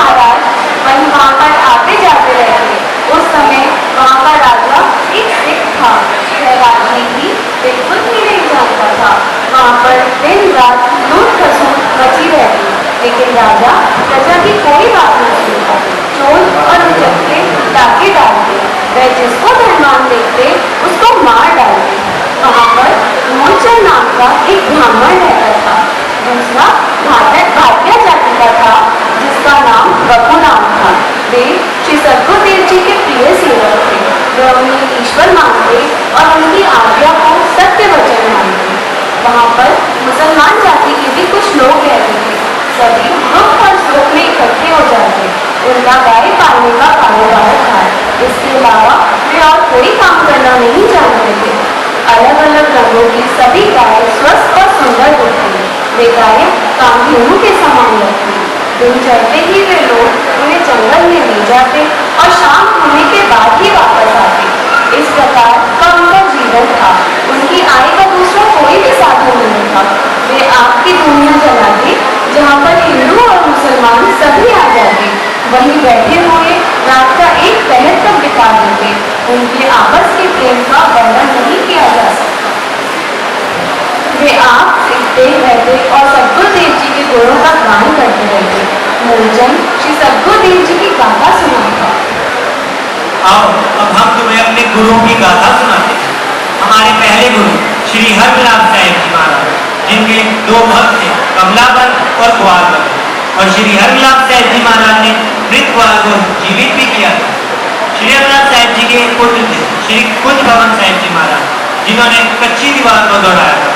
महाराज वहीं वहाँ पर आते जाते रहते। उस समय वहाँ का राजा एक सिख था। वह राजनीति बिल्कुल भी नहीं जानता था। वहाँ पर दिन रात लूट खसूट मची रहती, लेकिन राजा प्रजा की कोई बात नहीं सुनता। चोर और उचक्के डाके डालते, वह जिसको धनवान देखते उसको मार डालते। वहाँ पर मूलचंद नाम का एक ब्राह्मण रहता था। दूसरा भाटिया जाति का था, जिसका नाम रघुनाथ था। वे श्री सद्गुरुदेव जी के प्रिय सेवक थे। वे उन्हें ईश्वर मानते और उनकी आज्ञा को सत्य वचन मानते। वहाँ पर मुसलमान जाति के भी कुछ लोग रहते थे। सभी दुख और सुख में इकट्ठे हो जाते। उनका गाय पालने का कारोबार था। इसके अलावा वे और कोई काम करना नहीं जानते थे। अलग अलग रंगों की सभी गाय स्वस्थ और सुंदर होती। वे गाय कामधेनु के समान लगती। दिन चढ़ते ही वे लोग उन्हें जंगल में ले जाते और शाम होने के बाद ही वापस आते। इस प्रकार का उनका जीवन था। उनकी आय का दूसरा कोई भी साधन नहीं था। वे आग की दुनिया जलाते, जहाँ पर हिंदू और मुसलमान सभी आ जाते। वहीं बैठे हुए रात का एक पहर तक बिता देते। उनके आपस के प्रेम का वर्णन नहीं किया जा सकता। वे आप सीखते रहते और सद्गुरुदेव जी के गुणों का गान करते रहते। मूलचंद श्री सद्गुरुदेव जी की गाथा सुनाता। आओ अब हम तुम्हें अपने गुरुओं की गाथा सुनाते हैं। हमारे पहले गुरु श्री हरविलास साहिब जी महाराज, जिनके दो भक्त थे, कमलापन और ग्वालपन, और श्री हरविलास साहिब जी महाराज ने मृत ग्वाल को जीवित भी किया था। श्री हरविलास साहिब जी के पुत्र थे श्री कुंज भवन साहिब जी महाराज, जिन्होंने कच्ची दीवार को दौड़ाया था।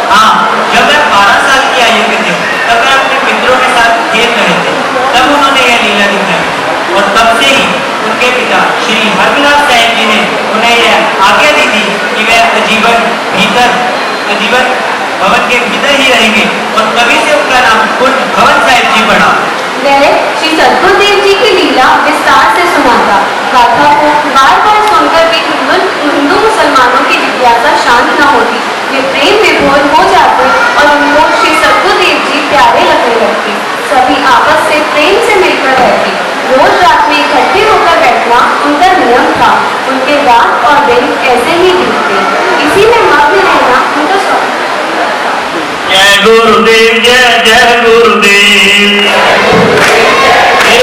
हाँ, जब वे 12 साल की आयु के थे तब वे अपने मित्रों के साथ खेल रहे थे। तब उन्होंने यह लीला दिखाई और तब से ही उनके पिता श्री हरविलास साहिब जी ने उन्हें यह आज्ञा दी थी कि वे आजीवन भवन के भीतर ही रहेंगे, और तभी से उनका नाम कुंज भवन साहिब जी पड़ा। वह श्री सद्गुरुदेव जी की लीला विस्तार से सुनाता। गाथा को बार बार सुनकर भी हिंदू मुसलमानों की जिज्ञासा शांत न होती। वे प्रेम विभोर हो जाते और उनको श्री सद्गुरुदेव जी प्यारे लगने लगते। सभी आपस से प्रेम से मिलकर रहते। रोज रात में इकट्ठे होकर बैठना उनका नियम था। उनके रात और दिन ऐसे ही बीतते। इसी में मग्न रहना उनका शौक। जय गुरुदेव, जय जय गुरुदेव। जय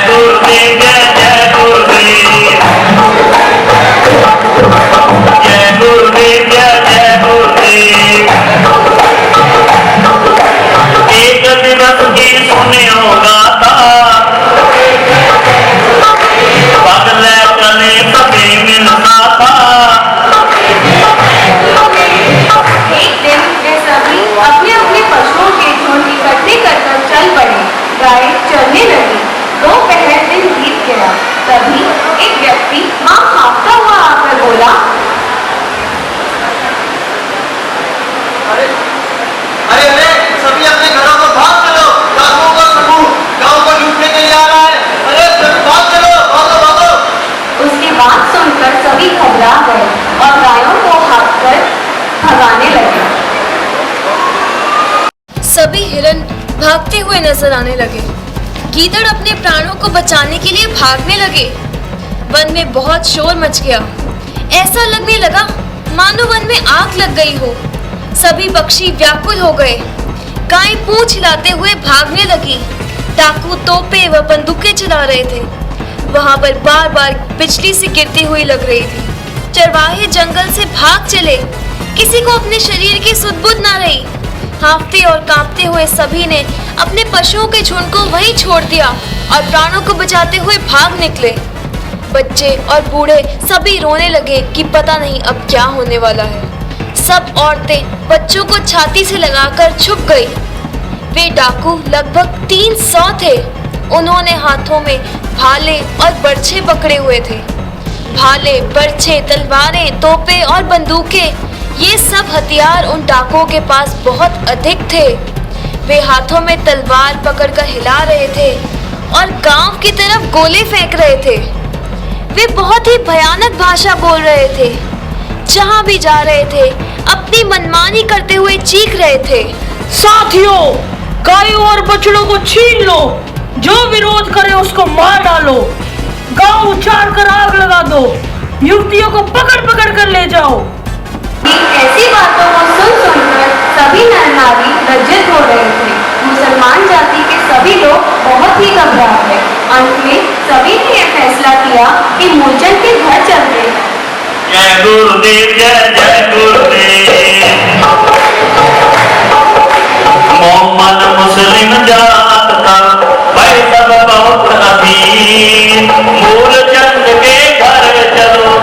गुरुदेव, जय गुरुदेव। जय गुरुदेव, जय जय गुरुदेव। एक दिवस की सुनियो गाथा, बदले चले सभी मिलता था। एक दिन वे सभी अपने अपने पशुओं के झुंड इकट्ठे कर चल पड़े। गाय चलने लगी। दोपहर दिन बीत गया। तभी एक व्यक्ति मां हाँफता हुआ आकर बोला, अरे अरे अरे, सभी अपने घरों को भाग चलो। डाकुओं का समूह गांव को लूटने के लिए आ रहा है। अरे सभी भाग चलो, भागो भागो। उसकी बात सुनकर सभी घबरा गए और गायों को हाँककर भगाने लगे। सभी हिरन भागते हुए नजर आने लगे। गीदड़ अपने प्राणों को बचाने के लिए भागने लगे। वन में बहुत शोर मच गया। ऐसा लगने लगा मानो वन में आग लग गई हो। सभी पक्षी व्याकुल हो गए। गाय पूंछ हिलाते हुए भागने लगी। डाकू तोपे व बंदूकें चला रहे थे। वहां पर बार बार बिजली से गिरती हुई लग रही थी। चरवाहे जंगल से भाग चले। किसी को अपने शरीर की सुध-बुध ना रही। हाँफते और कांपते हुए सभी ने अपने पशुओं के झुंड को वहीं छोड़ दिया और प्राणों को बचाते हुए भाग निकले। बच्चे और बूढ़े सभी रोने लगे कि पता नहीं अब क्या होने वाला है। सब औरतें बच्चों को छाती से लगाकर छुप गई। वे डाकू लगभग 300 थे। उन्होंने हाथों में भाले और बर्छे पकड़े हुए थे। भाले, बर्छे, तलवारें, तोपे और बंदूकें, ये सब हथियार उन डाकुओं के पास बहुत अधिक थे। वे हाथों में तलवार पकड़कर हिला रहे थे और गांव की तरफ गोले फेंक रहे थे। वे बहुत ही भयानक भाषा बोल रहे थे। जहां भी जा रहे थे अपनी अपनी मनमानी करते हुए चीख रहे थे। साथियों, गायों और बछड़ों को छीन लो, जो विरोध करे उसको मार डालो, गांव उछाल कर आग लगा दो, युवतियों को पकड़ पकड़ कर ले जाओ। ऐसी बातों को सुनकर सभी नर नारी लज्जित हो रहे थे। मुसलमान जाति के सभी लोग बहुत ही घबरा गए। अंत में सभी ने यह फैसला किया कि मूलचंद के घर चलते। जय गुरुदेव, जय जय गुरुदेव। मोहम्मद मुस्लिम जात का भाई सब बहुत अधीन, मूलचंद के घर चलो,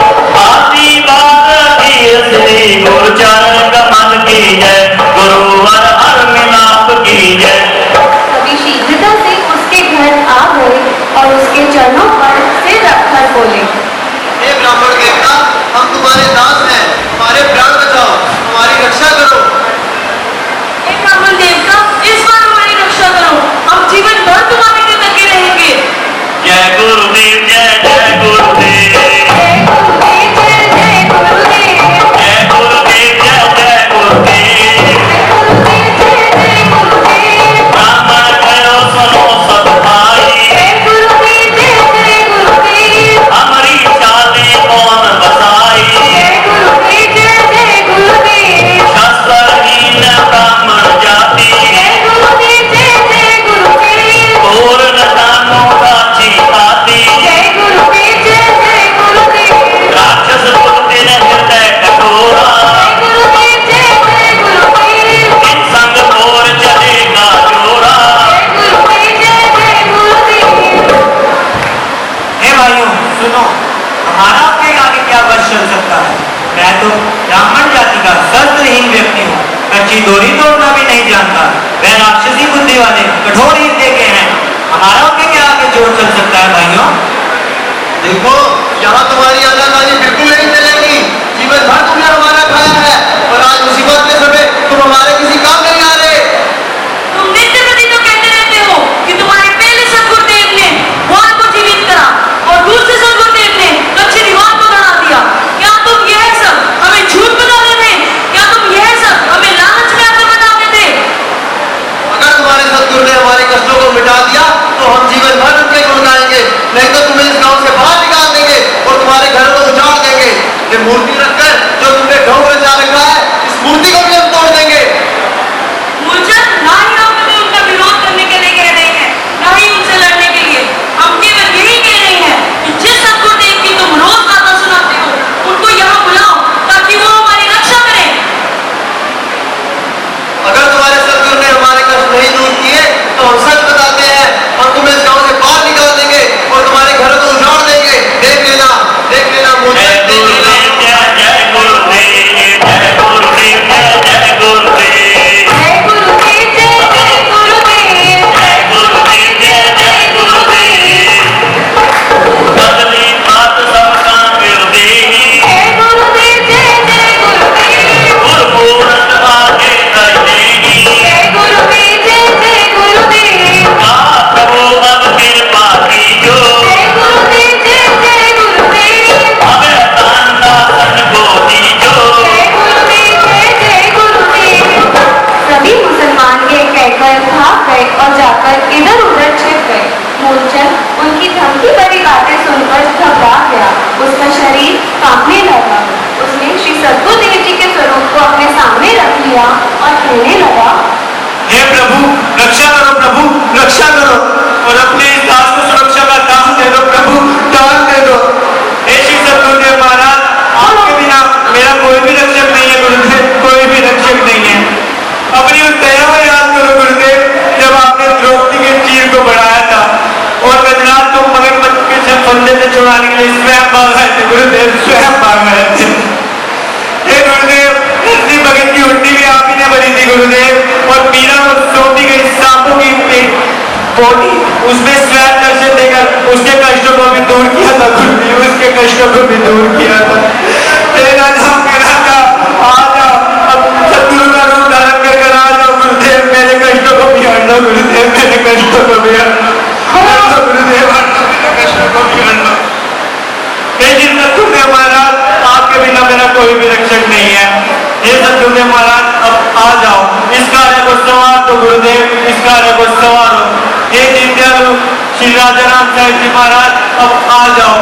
आशीर्वाद दिए श्री गुरुचरण कमल की जय, गुरुवर हर मिलाप की जय। सभी शीघ्रता से उसके घर आ गए और उसके चरणों पर सिर रखकर बोले, हे ब्राह्मण देवता, हम तुम्हारे दास हैं, हमारे प्राण बचाओ, हमारी रक्षा करो। हे ब्राह्मण देवता, इस बार हमारी रक्षा करो, हम जीवन भर तुम्हारे लिए लगे रहेंगे। जय गुरुदेव, जय जय गुरुदेव। जय गुरुदेव, जय जय गुरुदेव। जय गुरुदेव, जय जय गुरुदेव। ब्राह्मण करो सुनो सब भाई, जय गुरुदेव, जय जय गुरुदेव। हमारी चालें कौन बसाई, जय गुरुदेव, जय जय गुरुदेव। शस्त्रहीन ब्राह्मण जाति, जय गुरुदेव, जय जय गुरुदेव। और न जानो काची पाती, जय गुरुदेव, जय जय गुरुदेव। राक्षस बुद्धि ने हृदय कठोरा, जय गुरुदेव, जय जय गुरुदेव। इन संग मोर चलेगा जोरा। जय गुरुदेव, जय जय गुरुदेव। हे भाइयों सुनो, हमारा आपके आगे क्या बस चल सकता है। मैं तो ब्राह्मण जाति का शस्त्रहीन व्यक्ति हूँ, कच्ची डोरी तोड़ना भी नहीं जानता। वह राक्षसी बुद्धि वाले कठोर हृदय के हैं, हमारा आपके क्या आगे जोर चल सकता है भाइयों। देखो, यहाँ तुम्हारी आनाकानी बिल्कुल नहीं चलेगी। जीवन भर तुमने हमारा खाया है और आज मुसीबत के समय तुम हमारे किसी काम नहीं आ रहे। तुम नित्य प्रति तो कहते रहते हो कि तुम्हारे पहले सदगुरुदेव ने वाण को जीवित करा और दूसरे सदगुरुदेव ने दक्षिणी वाण को गड़ा दिया। क्या तुम यह सब हमें झूठ बताते थे? क्या तुम यह सब हमें लालच में आकर बताते थे? अगर तुम्हारे सदगुरु ने हमारे कष्टों को मिटा दिया तो हम जीवन भर उनके गुण गाएंगे, नहीं तो तुम्हें इस गांव से बाहर निकाल देंगे और तुम्हारे घर को उजाड़ देंगे। ये मूर्ति रखकर जो तुमने ढोंग रचा रखा है, इस मूर्ति को भी हम तोड़ देंगे। मूलचंद, ना ही हम तुम्हें उनका विरोध करने के लिए कह रहे हैं, ना ही उनसे लड़ने के लिए। हम केवल यही कह रहे हैं कि जिस सदगुरुदेव की तुम रोज गाथा सुनाते हो, उनको यहाँ बुलाओ ताकि वो हमारी रक्षा करें। अगर तुम्हारे सदगुरु ने हमारे कष्ट नहीं दूर किए तो हम सच बताते हैं, हम तुम्हें इस गांव से बाहर निकाल देंगे और तुम्हारे घरों को उजाड़ देंगे। देख लेना जय मूलचंद, देख लेना। गुरुदेव, जय जय गुरुदेव। जय गुरुदेव, जय जय गुरुदेव। जय गुरुदेव, जय जय गुरुदेव। जय गुरुदेव, जय जय गुरुदेव। बदली बात सबका गुरुदेव, जय गुरुदेव, जय जय गुरुदेव। गुरमूरत आगे कर देगी। जय गुरुदेव, जय जय गुरुदेव। प्रभु अब कृपा कीजो, जय गुरुदेव, जय जय गुरुदेव। हमें दान दासन को दीजो। जय गुरुदेव, जय जय गुरुदेव। सभी मुसलमान ये कहकर भाग गए और जाकर इधर उधर छिप गए। मूलचंद उनकी धमकी भरी बातें सुनकर घबरा गया। उसका शरीर कांपने लगा। उसने श्री सद्गुरुदेव जी के स्वरूप को अपने सामने रख लिया और कहने लगा, हे प्रभु रक्षा करो, प्रभु रक्षा करो और अपने इस दास को सुरक्षा का दान दे दो प्रभु, दान दे दो। हे श्री सद्गुरुदेव महाराज, आपके बिना मेरा कोई भी रक्षक नहीं है गुरुदेव, कोई भी रक्षक नहीं है। अपनी उस दया को याद करो गुरुदेव, जब आपने द्रौपदी के चीर को बढ़ाया था और गजराज को मगरमच्छ के फंदे से छुड़ाने के लिए स्वयं भाग रहे थे गुरुदेव, स्वयं भाग रहे थे। हे गुरुदेव, इसी भगत की हुड्डी भी आप ही ने भरी थी गुरुदेव, और मीरा को सौंपी गई सांपों की बॉडी, उसमें स्वयं दर्शन देकर उसके कष्टों को भी दूर किया था गुरुदेव, उसके कष्टों को भी दूर किया था। हे राजा, राजा आ जाओ, अब सतगुरु का रूप धारण कर आ जाओ गुरुदेव, मेरे कष्टों को भी हर लो गुरुदेव, मेरे कष्टों को भी हर लो गुरुदेव, हर लो मेरे कष्टों को भी हर लो। हे जिन सतगुरुदेव महाराज, आपके बिना मेरा कोई भी रक्षक नहीं है। हे सतगुरुदेव गाड़े को सवार हो। हे दीनदयालु श्री राजा राम साहेब जी महाराज, अब आ जाओ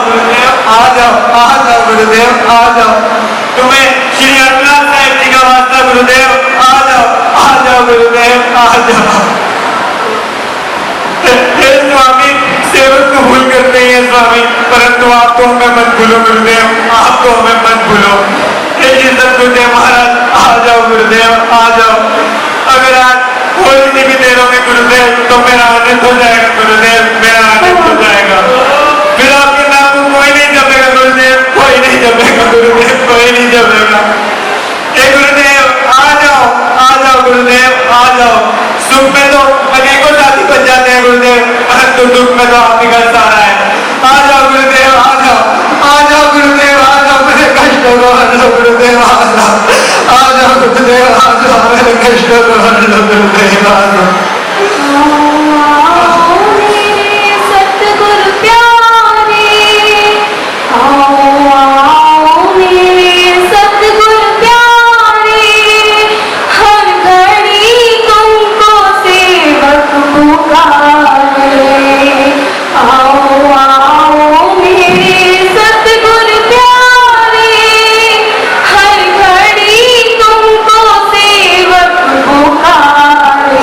गुरुदेव, आ जाओ गुरुदेव, आ जाओ। तुम्हें श्री हरलाल साहेब जी का वास्ता गुरुदेव, आ जाओ गुरुदेव, आ जाओ। हे स्वामी, सेवक को भूल करते हैं स्वामी, परंतु आपको हमें मत भूलो गुरुदेव, आपको हमें मत भूलो। हे जी सतगुरुदेव महाराज, आ जाओ गुरुदेव, आ जाओ। अगर आज थोड़ी सी भी देर होगी गुरुदेव तो मेरा आनंद हो जाएगा गुरुदेव, मेरा आनंद हो जाएगा। फिर आपके नाम को कोई नहीं जपेगा गुरुदेव, कोई नहीं जपेगा गुरुदेव, कोई नहीं जपेगा। हे गुरुदेव, आ जाओ गुरुदेव, आ जाओ। सुख में तो अनेकों साथी बन जाते हैं गुरुदेव, परंतु दुख में तो आपकी घर सारा है। आ जाओ गुरुदेव, आ जाओ गुरुदेव, आ जाओ, मेरे कष्टों को हर लो गुरुदेव, आ जाओ गुरुदेव, आ जाओ, मेरे कष्टों को हर लो गुरुदेव, आ जाओ। आओ मेरे सतगुरु प्यारे, आओ मेरे सतगुरु प्यारे, हर घड़ी तुमको सेवक पुकारे। आओ मेरे सतगुरु प्यारे, हर घड़ी तुमको सेवक पुकारे।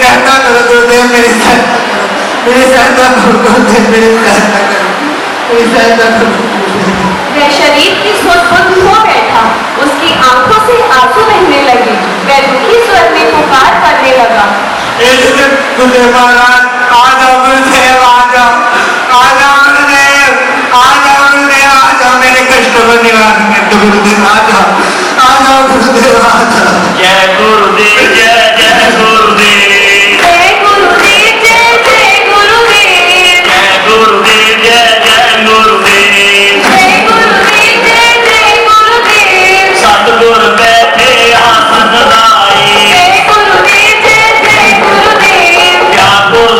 सहायता करो गुरुदेव, मेरी सहायता करो, मेरी सहायता करो गुरुदेव, मेरी सहायता करो, मेरी सहायता करो। वह शरीर की सुध-बुध खो बैठा, उसकी आंखों से आंसू बहने लगे। वह दुखी स्वर में पुकार करने लगा, गुरुदेव महाराज, आ जाओ गुरुदेव, आ जाओ, आ जाओ गुरुदेव, आ जाओ गुरुदेव, आ जाओ, मेरे कष्टों को निवारण कर दो गुरुदेव, आ जाओ, आ जाओ गुरुदेव, आ जाओ। जय गुरुदेव, जय जय गुरुदेव, जय गुरुदेव, जय जय गुरुदेव, जय गुरुदेव, जय जय गुरुदेव। जय गुरुदेव, जय जय गुरुदेव, सतगुर बैठे आसन दाई, जय गुरुदेव, जय जय गुरुदेव, व्याकुल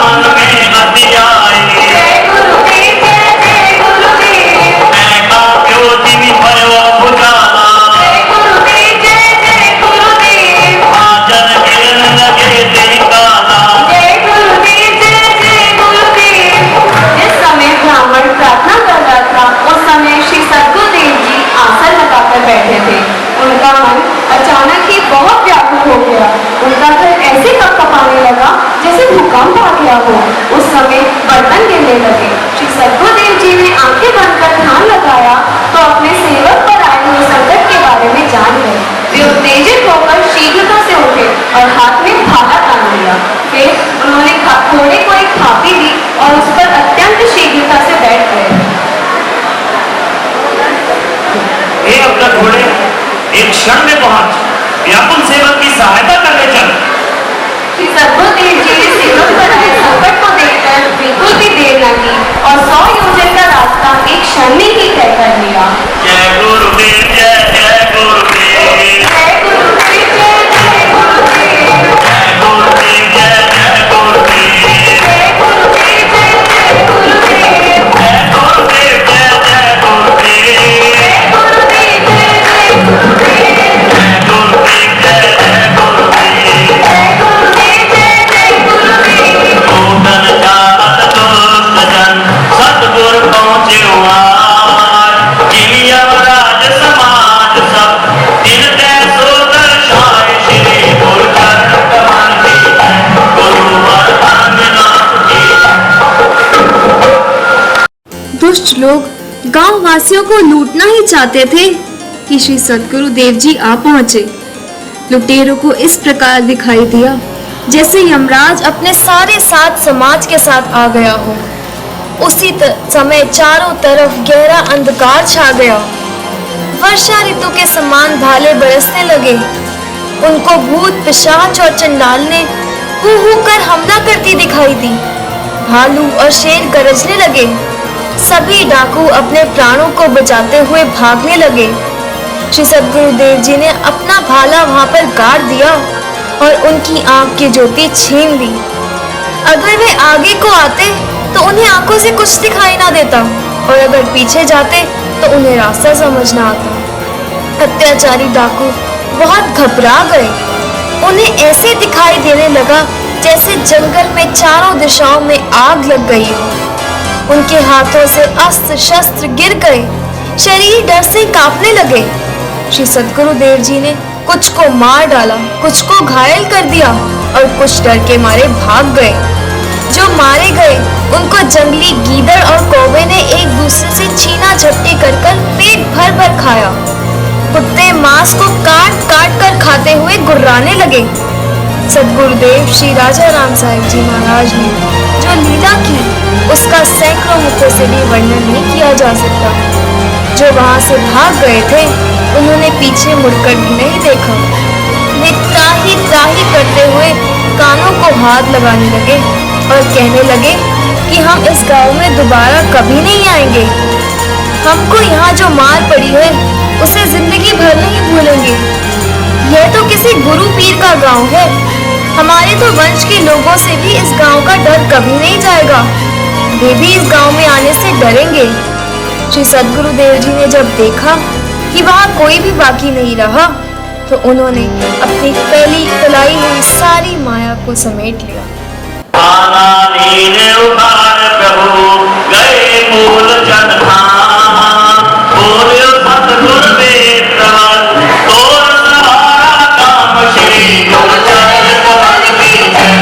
मन में अति आई। जय गुरुदेव, जय जय गुरुदेव, मैं का क्यों जिमी भयो बुझाला, जय गुरुदेव, जय जय गुरुदेव, आचन गिरन लगे तेरी काला। जय गुरुदेव, जय जय गुरुदेव। जिस समय ब्राह्मण प्रार्थना कर रहा था, उस समय श्री सद्गुरुदेव जी आसन लगाकर बैठे थे। उनका मन अचानक ही बहुत व्याकुल हो गया। उनका सिर ऐसे कपकपाने लगा जैसे भूकंप आ गया हो। उस समय बर्तन गिरने लगे। श्री सद्गुरुदेव जी ने आंखें बंद कर ध्यान लगाया तो अपने सेवक पर आए हुए संकट के बारे में जान गए। वे उत्तेजित होकर शीघ्रता से उठे और हाथ में भाला तान लिया। फिर उन्होंने घोड़े को एक थापी दी और उस पर अत्यंत शीघ्रता से बैठ गए। हे अपना घोड़े, एक क्षण में पहुंच, व्याकुल सेवक की सहायता करने चल। श्री सद्गुरुदेव जी ने सेवक पर आए संकट को देखकर बिल्कुल भी देर न की और 100 योजन का रास्ता एक क्षण में ही तय कर लिया। जय गुरुदेव, जय जय गुरुदेव, जय गुरुदेव, जय जय गुरुदेव, जय गुरुदेव, जय जय गुरुदेव, जय गुरुदेव, जय जय गुरुदेव, जय गुरुदेव, जय जय गुरुदेव, जय गुरुदेव, जय जय गुरुदेव, जय गुरुदेव, जय जय गुरुदेव। जय गुरुदेव, जय जय गुरुदेव। भूतन जात दुष्ट जन सतगुर पहुँचे वार, जिमि यमराज समाज सब दिन तै सो दर्शाए। श्री गुरु चरण कमल की जय, गुरुवर अंगनाथ की जय। दुष्ट लोग गांव वासियों को लूटना ही चाहते थे कि श्री सद्गुरु देव जी आ पहुंचे। लुटेरों को इस प्रकार दिखाई दिया जैसे यमराज अपने सारे साथ समाज के साथ आ गया हो। उसी समय चारों तरफ गहरा अंधकार छा गया। वर्षा ऋतु के समान भाले बरसने लगे। उनको भूत पिशाच और चंडाल ने हू हू कर हमला करती दिखाई दी। भालू और शेर गरजने लगे। सभी डाकू अपने प्राणों को बचाते हुए भागने लगे। श्री सद्गुरुदेव जी ने अपना भाला वहां पर गाड़ दिया और उनकी आंख की ज्योति छीन ली। अगर वे आगे को आते तो उन्हें आंखों से कुछ दिखाई ना देता और अगर पीछे जाते तो उन्हें रास्ता समझ ना आता। अत्याचारी डाकू बहुत घबरा गए। उन्हें ऐसे दिखाई देने लगा जैसे जंगल में चारों दिशाओं में आग लग गई हो। उनके हाथों से अस्त्र शस्त्र गिर गए। शरीर डर से कांपने लगे। श्री सद्गुरुदेव जी ने कुछ को मार डाला, कुछ को घायल कर दिया और कुछ डर के मारे भाग गए। जो मारे गए उनको जंगली गीदड़ और कौवे ने एक दूसरे से छीना झपटी कर पेट भर भर खाया। कुत्ते मांस को काट काट कर खाते हुए गुर्राने लगे। सद्गुरुदेव श्री राजा राम साहिब जी महाराज ने जो लीला की उसका सैकड़ों मुखों से भी वर्णन नहीं किया जा सकता। जो वहां से भाग गए थे उन्होंने पीछे मुड़कर भी नहीं देखा। वे त्राही त्राही करते हुए कानों को हाथ लगाने लगे और कहने लगे कि हम इस गांव में दोबारा कभी नहीं आएंगे। हमको यहाँ जो मार पड़ी है उसे जिंदगी भर नहीं भूलेंगे। यह तो किसी गुरु पीर का गांव है। हमारे तो वंश के लोगों से भी इस गांव का डर कभी नहीं जाएगा। वे भी इस गांव में आने से डरेंगे। श्री सद्गुरुदेव जी ने जब देखा कि वहाँ कोई भी बाकी नहीं रहा तो उन्होंने अपनी फैलाई हुई सारी माया को समेट लिया। आना नीन उखाड़ प्रभु गए मूल जन धाम, बोले सतगुर वेद तोर सहारा काम। श्री गुरु चरण कमल की जय,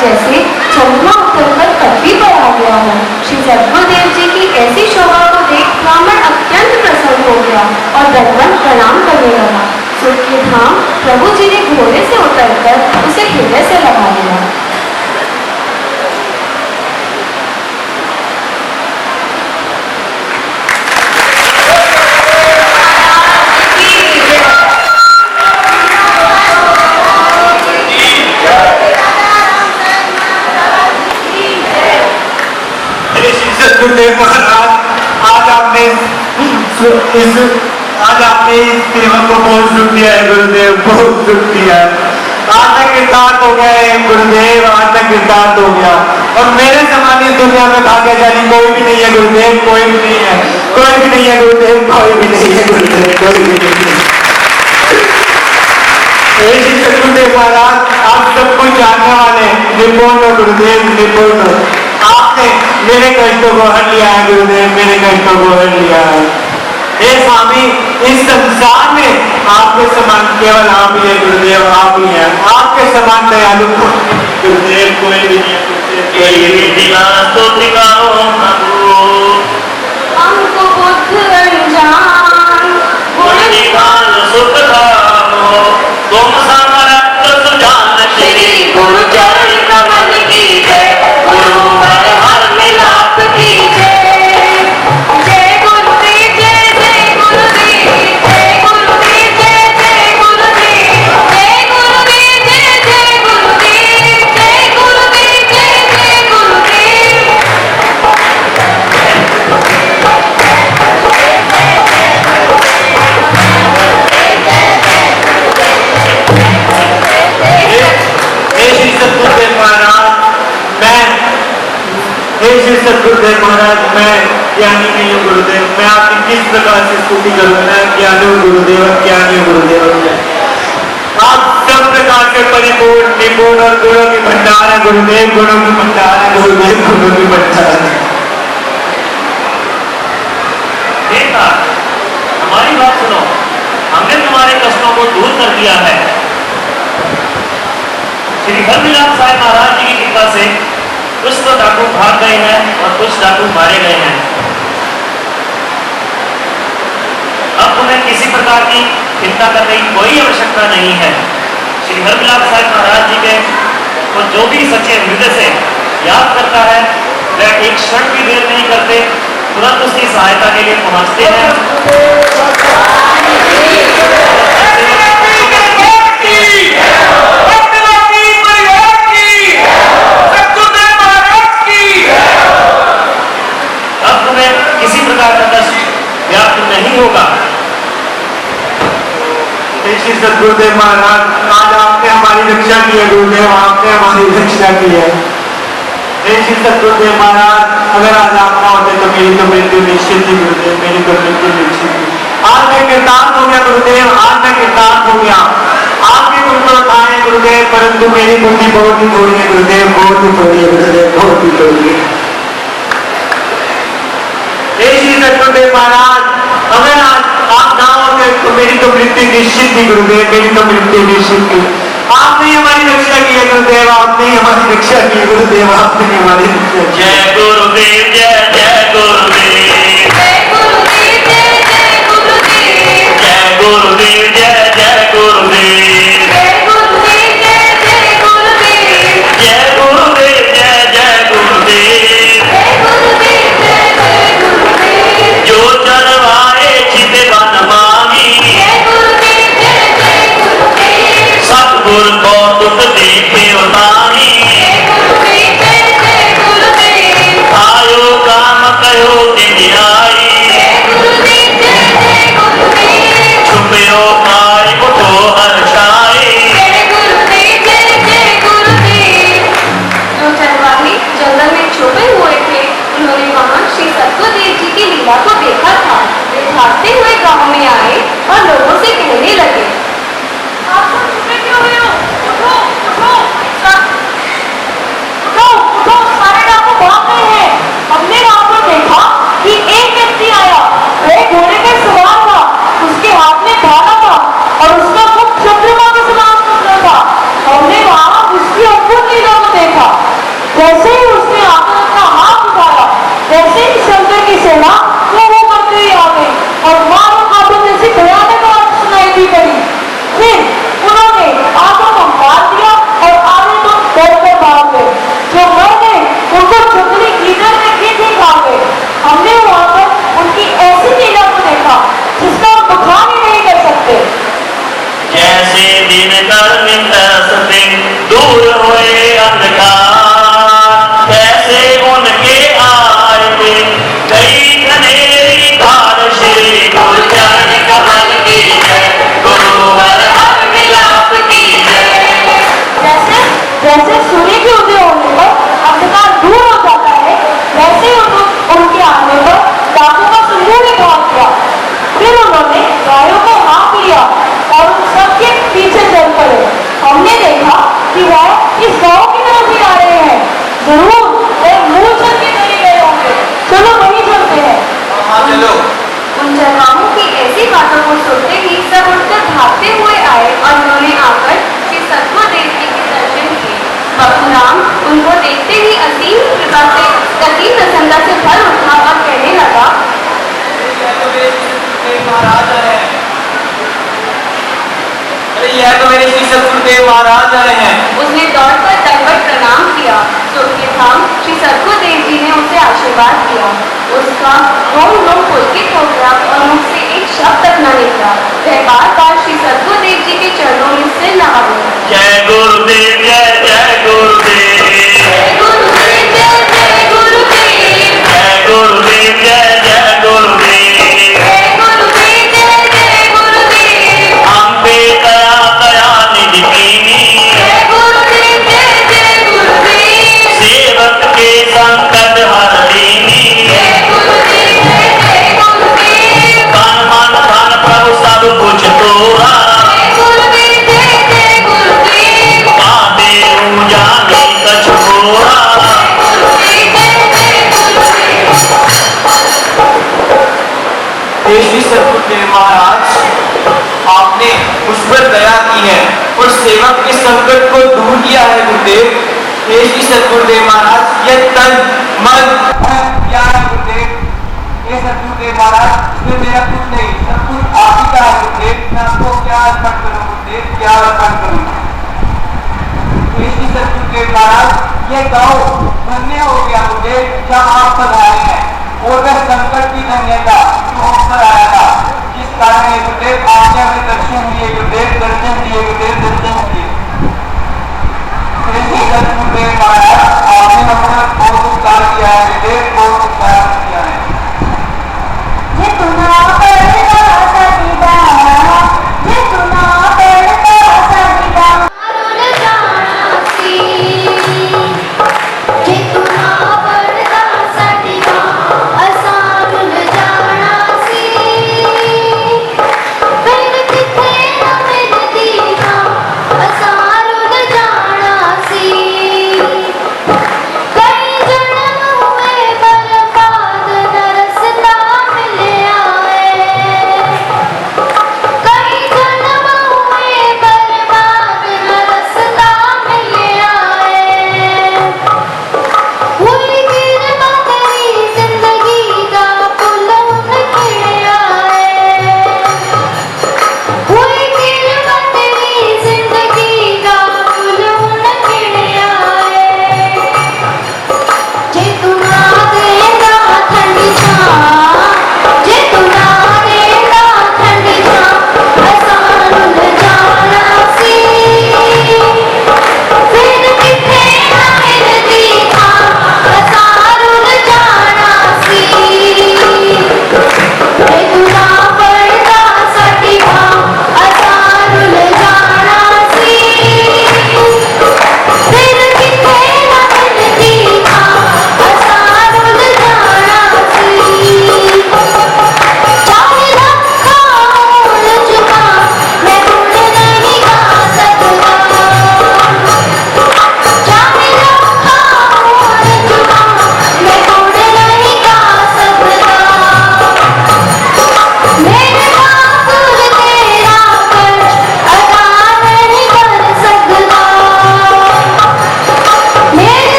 जैसे चंद्रमा उतरकर पृथ्वी पर आ गया हो। श्री सद्गुरुदेव जी की ऐसी शोभा को देख ब्राह्मण अत्यंत प्रसन्न हो गया और दंडवत प्रणाम करने लगा। सुख के धाम प्रभु जी ने घोड़े से उतरकर उसे हृदय से लगा लिया। गुरुदेव महाराज, आज आपने इस सेवा को बहुत सुख दिया है गुरुदेव, बहुत सुख दिया है। आज तक कृतार्थ हो गया है गुरुदेव, आज तक कृतार्थ हो गया। और मेरे समान इस दुनिया में भाग्यशाली कोई भी नहीं है गुरुदेव, कोई भी नहीं है, कोई भी नहीं है गुरुदेव, कोई भी नहीं है गुरुदेव, कोई भी नहीं है। गुरुदेव महाराज, आप सब कुछ जानने वाले निपुण हो गुरुदेव, निपुण हो। आपने मेरे कष्टों को हर लिया है गुरुदेव, मेरे कष्टों को हर लिया है। हे स्वामी, इस संसार में आपके समान केवल आप ही है गुरुदेव, आप ही हैं। आपके समान दयालु गुरुदेव कोई भी नहीं है। हमको बुद्ध अनजान गुण निधान सुख धामो, तुम समर्थ सुजान श्री गुरु चरण कमल की जय, गुरु हर हर मिलाप की जय। जय गुरुदेव, जय जय गुरुदेव, जय गुरुदेव, जय जय गुरुदेव, जय गुरुदेव, जय जय गुरुदेव, जय गुरुदेव, जय जय गुरुदेव। सद्गुरुदेव महाराज, मैं ज्ञानी नहीं हूँ गुरुदेव, मैं आपकी किस प्रकार से स्तुति करूँ? मैं ज्ञानी हूँ गुरुदेव, ज्ञानी हूँ गुरुदेव। आप सब प्रकार से परिपूर्ण, निपुण और गुणों की भंडार है गुरुदेव, गुणों की भंडार है गुरुदेव, गुणों की भंडार है। देखा, हमारी बात सुनो, हमने तुम्हारे कष्टों को दूर कर दिया है। श्री हरमिलाप साहब महाराज जी की कृपा से कुछ तो डाकू भाग गए हैं और कुछ डाकू मारे गए हैं। अब तुम्हें किसी प्रकार की चिंता करने की कोई आवश्यकता नहीं है। श्री हरमिलाप साहब महाराज जी के तो जो भी सच्चे हृदय से याद करता है, वह एक क्षण भी देर नहीं करते, तुरंत उसकी सहायता के लिए पहुंचते हैं। अब तुम्हें किसी प्रकार का कष्ट व्याप्त नहीं होगा। श्री सद्गुरुदेव महाराज, आज आपने हमारी रक्षा की है गुरुदेव, आपने हमारी रक्षा की है। श्री सद्गुरुदेव महाराज, अगर आज आप ना होते तो मेरी तो मृत्यु निश्चित थी गुरुदेव, मेरी तो मृत्यु निश्चित थी। आज मैं कृतार्थ हो गया गुरुदेव, आज मैं कृतार्थ हो गया। आपके गुरु को उठाए गुरुदेव, परंतु मेरी बुद्धि बहुत ही थोड़ी है गुरुदेव, बहुत ही थोड़ी है गुरुदेव, बहुत ही थोड़ी है। श्री सद्गुरुदेव महाराज, अगर आज आप ना होते तो मेरी तो मृत्यु निश्चित थी गुरुदेव, मेरी तो मृत्यु निश्चित थी। आपने हमारी रक्षा की है गुरुदेव, आपने हमारी रक्षा की गुरुदेव, आपने हमारी रक्षा की। जय गुरुदेव, जय जय गुरुदेव, जय गुरुदेव, जय जय गुरुदेव, जय गुरुदेव, जय जय गुरुदेव, जय गुरुदेव, जय जय गुरुदेव, जय गुरुदेव, जय जय गुरुदेव। जय गुरुदेव, जय जय गुरुदेव, जो चरवाए चित बन माही, जय गुरुदेव, जय जय गुरुदेव, सतगुर कौतुक देखे उतारी, जय गुरुदेव, जय जय गुरुदेव, आयो काम कहो दिन आई, जय गुरुदेव, जय जय गुरुदेव, छुपयो पाए उठो हर्षाई। जय गुरुदेव, जय जय गुरुदेव। जो चरवाहे जंगल में छुपे हुए थे, उन्होंने वहां श्री सद्गुरुदेव जी की लीला को देखा था। वे भागते हुए गांव में आए और लोगों से कहने लगे, आप सब छुपे क्यों हुए हो? उठो, से दूर हुए अंधकार, कैसे उनके आए थे कई घनेरी धार, श्री गुरु चरण कमल की जय, गुरुवर हर मिलाप की जय। जैसे जैसे सूर्य के उदय होने पर अंधकार दूर हो जाता है, वैसे उनके आने पर दासों का समूह ने भाग किया। फिर उन्होंने गायों को हाँक लिया और उन सबके पीछे चल पड़े। हमने देखा कि वह इस गांव की तरफ ही आ रहे हैं। जरूर वह मूलचंद के करीब गए होंगे। चलो वहीं चलते हैं। हाँ चलो। उन जगहों की ऐसी बातों को सुनते ही सब उठकर भागते हुए आए और उन्होंने आकर श्री सतगुरुदेव जी के दर्शन किए। बखुराम उनको देखते ही असीम कृपा से असीम प्रसन्नता से भर उठा और कहने लगा, महाराज आए हैं। अरे यह तो मेरे श्री सतगुरुदेव महाराज आए हैं। उसने दौड़कर दंडवत प्रणाम किया। चौके थाम श्री सतगुरुदेव जी ने उसे आशीर्वाद दिया। उसका रोम पुलकित हो गया और मुझसे एक शब्द तक न निकला। वह बार बार श्री सतगुरुदेव जी के चरणों में सिर नवाने लगा। जय गुरुदेव, जय जय गुरुदेव, जय गुरुदेव, जय जय गुरुदेव, जय गुरुदेव, जय जय गुरुदेव, जय गुरुदेव, जय जय गुरुदेव, हम पे दया दया निधि कीनी, जय गुरुदेव, जय जय गुरुदेव, सेवक के संकट हरणी, जय गुरुदेव, जय जय गुरुदेव, तन मन धन प्रभु सब कुछ तोरा, जय गुरुदेव, जय जय गुरुदेव, बादे जाने कछ मोरा। हे श्री सतगुरुदेव महाराज, आपने उस पर दया की है और सेवक के संकट को दूर किया है गुरुदेव। हे श्री सतगुरुदेव महाराज, यह तन मन क्या है गुरुदेव? हे सतगुरुदेव महाराज, इसमें मेरा कुछ नहीं, सब कुछ आप ही का है गुरुदेव। मैं आपको क्या अर्पण करूं गुरुदेव, क्या अर्पण करूं? हे श्री सतगुरुदेव महाराज, यह गाँव धन्य हो गया गुरुदेव जहाँ आप पधारे हैं, और वह संकट की धन्यता जो हम पर आया था, जिस कारण ये गुरुदेव आपने हमें दर्शन दिए गुरुदेव, दर्शन दिए गुरुदेव, दर्शन दिए। श्री सतगुरुदेव महाराज, आपने हमारा बहुत उपकार किया है गुरुदेव, बहुत उपकार किया है। ये तुम्हारा पड़ता सदीदा, ये तुम्हारा पड़ता सदीदा, अरुण जाना सी, ये तुम्हारा पड़ता सदीदा, असान जाना सी, फिर किथे न मिलदी ना,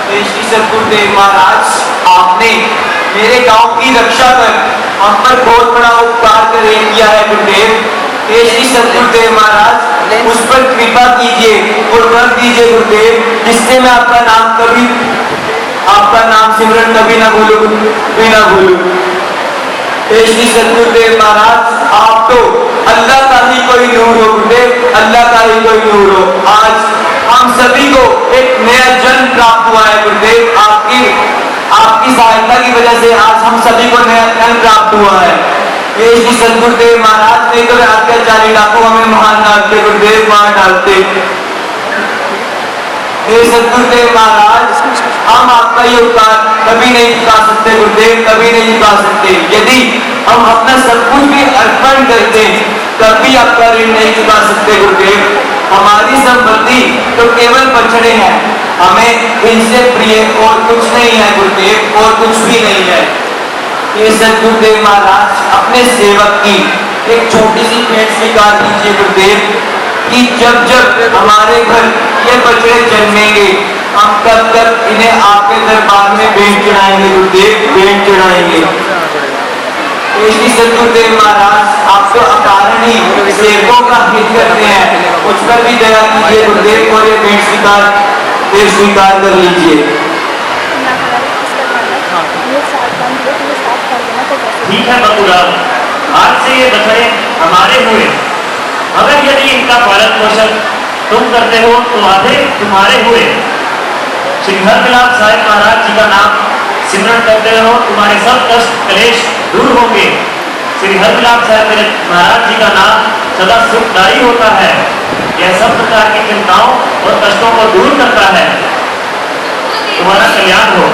श्री सदगुरुदेव महाराज, आपने मेरे गांव की रक्षा कर हम पर बहुत बड़ा उपकार किया है गुरुदेव। श्री सदगुरुदेव महाराज, उस पर कृपा कीजिए और कर दीजिए गुरुदेव, जिससे मैं आपका नाम सिमरन कभी ना भूलूं। श्री सदगुरुदेव महाराज, आप तो अल्लाह का ही कोई नूर हो गुरुदेव, अल्लाह का ही कोई नूर हो। आज हम सभी को एक नया जन्म प्राप्त हुआ है गुरुदेव, आपकी सहायता की वजह से आज हम सभी को नया जन्म प्राप्त हुआ है। श्री सदगुरुदेव महाराज, नहीं तो अत्याचारी डाकू हमें महान डालते गुरुदेव, मार डालते। सदगुरुदेव महाराज, हम आपका ये उपकार कभी नहीं चुका सकते गुरुदेव, कभी नहीं चुका सकते। यदि हम अपना सब कुछ भी अर्पण करते तब भी आपका ऋण नहीं चुका सकते गुरुदेव। हमारी संपत्ति तो केवल बछड़े हैं, हमें इनसे प्रिय और कुछ नहीं है गुरुदेव, और कुछ भी नहीं है। ये सदगुरुदेव महाराज, अपने सेवक की एक छोटी सी भेंट स्वीकार कीजिए गुरुदेव, कि जब जब हमारे घर ये बछड़े जन्मेंगे हम तब तक इन्हें आपके दरबार में भेंट चढ़ाएंगे गुरुदेव, भेंट चढ़ाएंगे। श्री सदगुरुदेव महाराज, आप तो अकारण ही सेवकों का हित करते हैं, उस पर भी दया कीजिए गुरुदेव, और ये भेंट स्वीकार कर लीजिए। ठीक है बकुलाल, आज से ये बछड़े हमारे हुए। अगर यदि इनका पालन पोषण तुम करते हो तो आधे तुम्हारे हुए। श्री हरमिलाप साहिब महाराज जी का नाम सिमरन करते रहो, तुम्हारे सब कष्ट क्लेश दूर होंगे। श्री हरमिलाप साहिब महाराज जी का नाम सदा सुखदायी होता है, यह सब प्रकार की चिंताओं और कष्टों को दूर करता है। तुम्हारा कल्याण हो।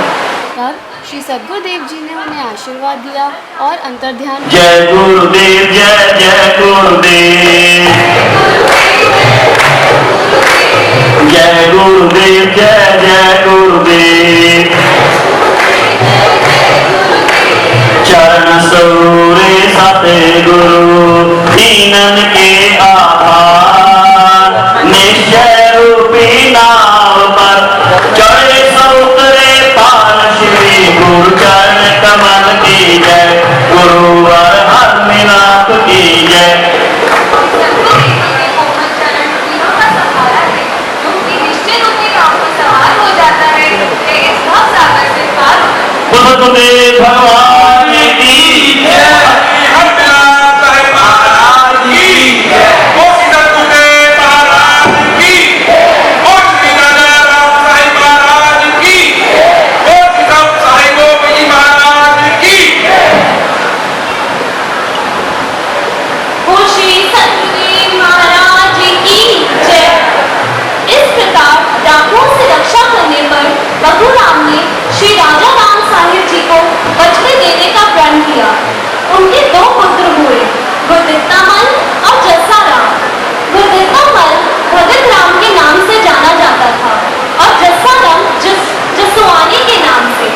तब श्री सदगुरुदेव जी ने उन्हें आशीर्वाद दिया और अंतर्ध्यान। जय गुरुदेव, जय जय गुरुदेव, जय गुरुदेव, जय जय गुरुदेव। चरण सौरे सते गुरु दीनन के आधार, निश्चय रूपी नाव पर चढ़े सौतरे पाल श्री गुरु चरण कमल की जय, गुरुवर हरमिलाप की जय। बुद्धदेव भगवान की जय, हरमिलाप साहिब महाराज की जय, सदगुरुदेव महाराज की जय, श्री राजा राम साहिब महाराज की जय, श्री साहिबो जी महाराज की जय। श्री सदगुरुदेव महाराज की जय। इस प्रकार डाकुओं से रक्षा करने पर बघुराम ने श्री राजा राम साहिब जी को बछड़े देने का प्रण किया। उनके दो पुत्र हुए, गुरदित्तामल और जस्साराम। गुरदित्तामल भगत राम के नाम से जाना जाता था और जस्साराम जसवानी के नाम से।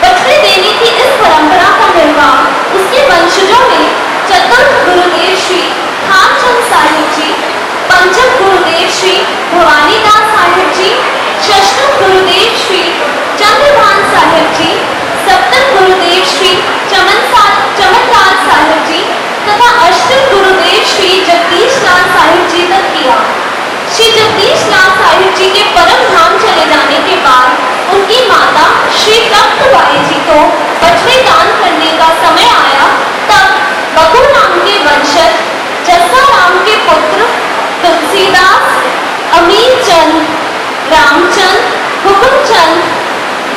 बछड़े देने की इस परंपरा का निर्वाह उसके वंशजों में चतुर्थ गुरुदेव श्री खानचंद साहिब जी, पंचम गुरुदेव श्री भवानीदास साहिब जी, षष्ठम गुरुदेव श्री चंद्रभान साहिब जी, सप्तम गुरुदेव श्री चमनलाल साहिब जी तथा अष्टम गुरुदेव श्री जगदीश लाल साहिब जी तक किया। श्री जगदीश लाल साहिब जी के परम धाम चले जाने के बाद उनकी माता श्री तख्तबाई जी को बछड़े दान करने का समय आया। तब बघुराम के वंशज जस्साराम के पुत्र तुलसीदास, अमीरचंद, रामचंद, हुकुमचंद,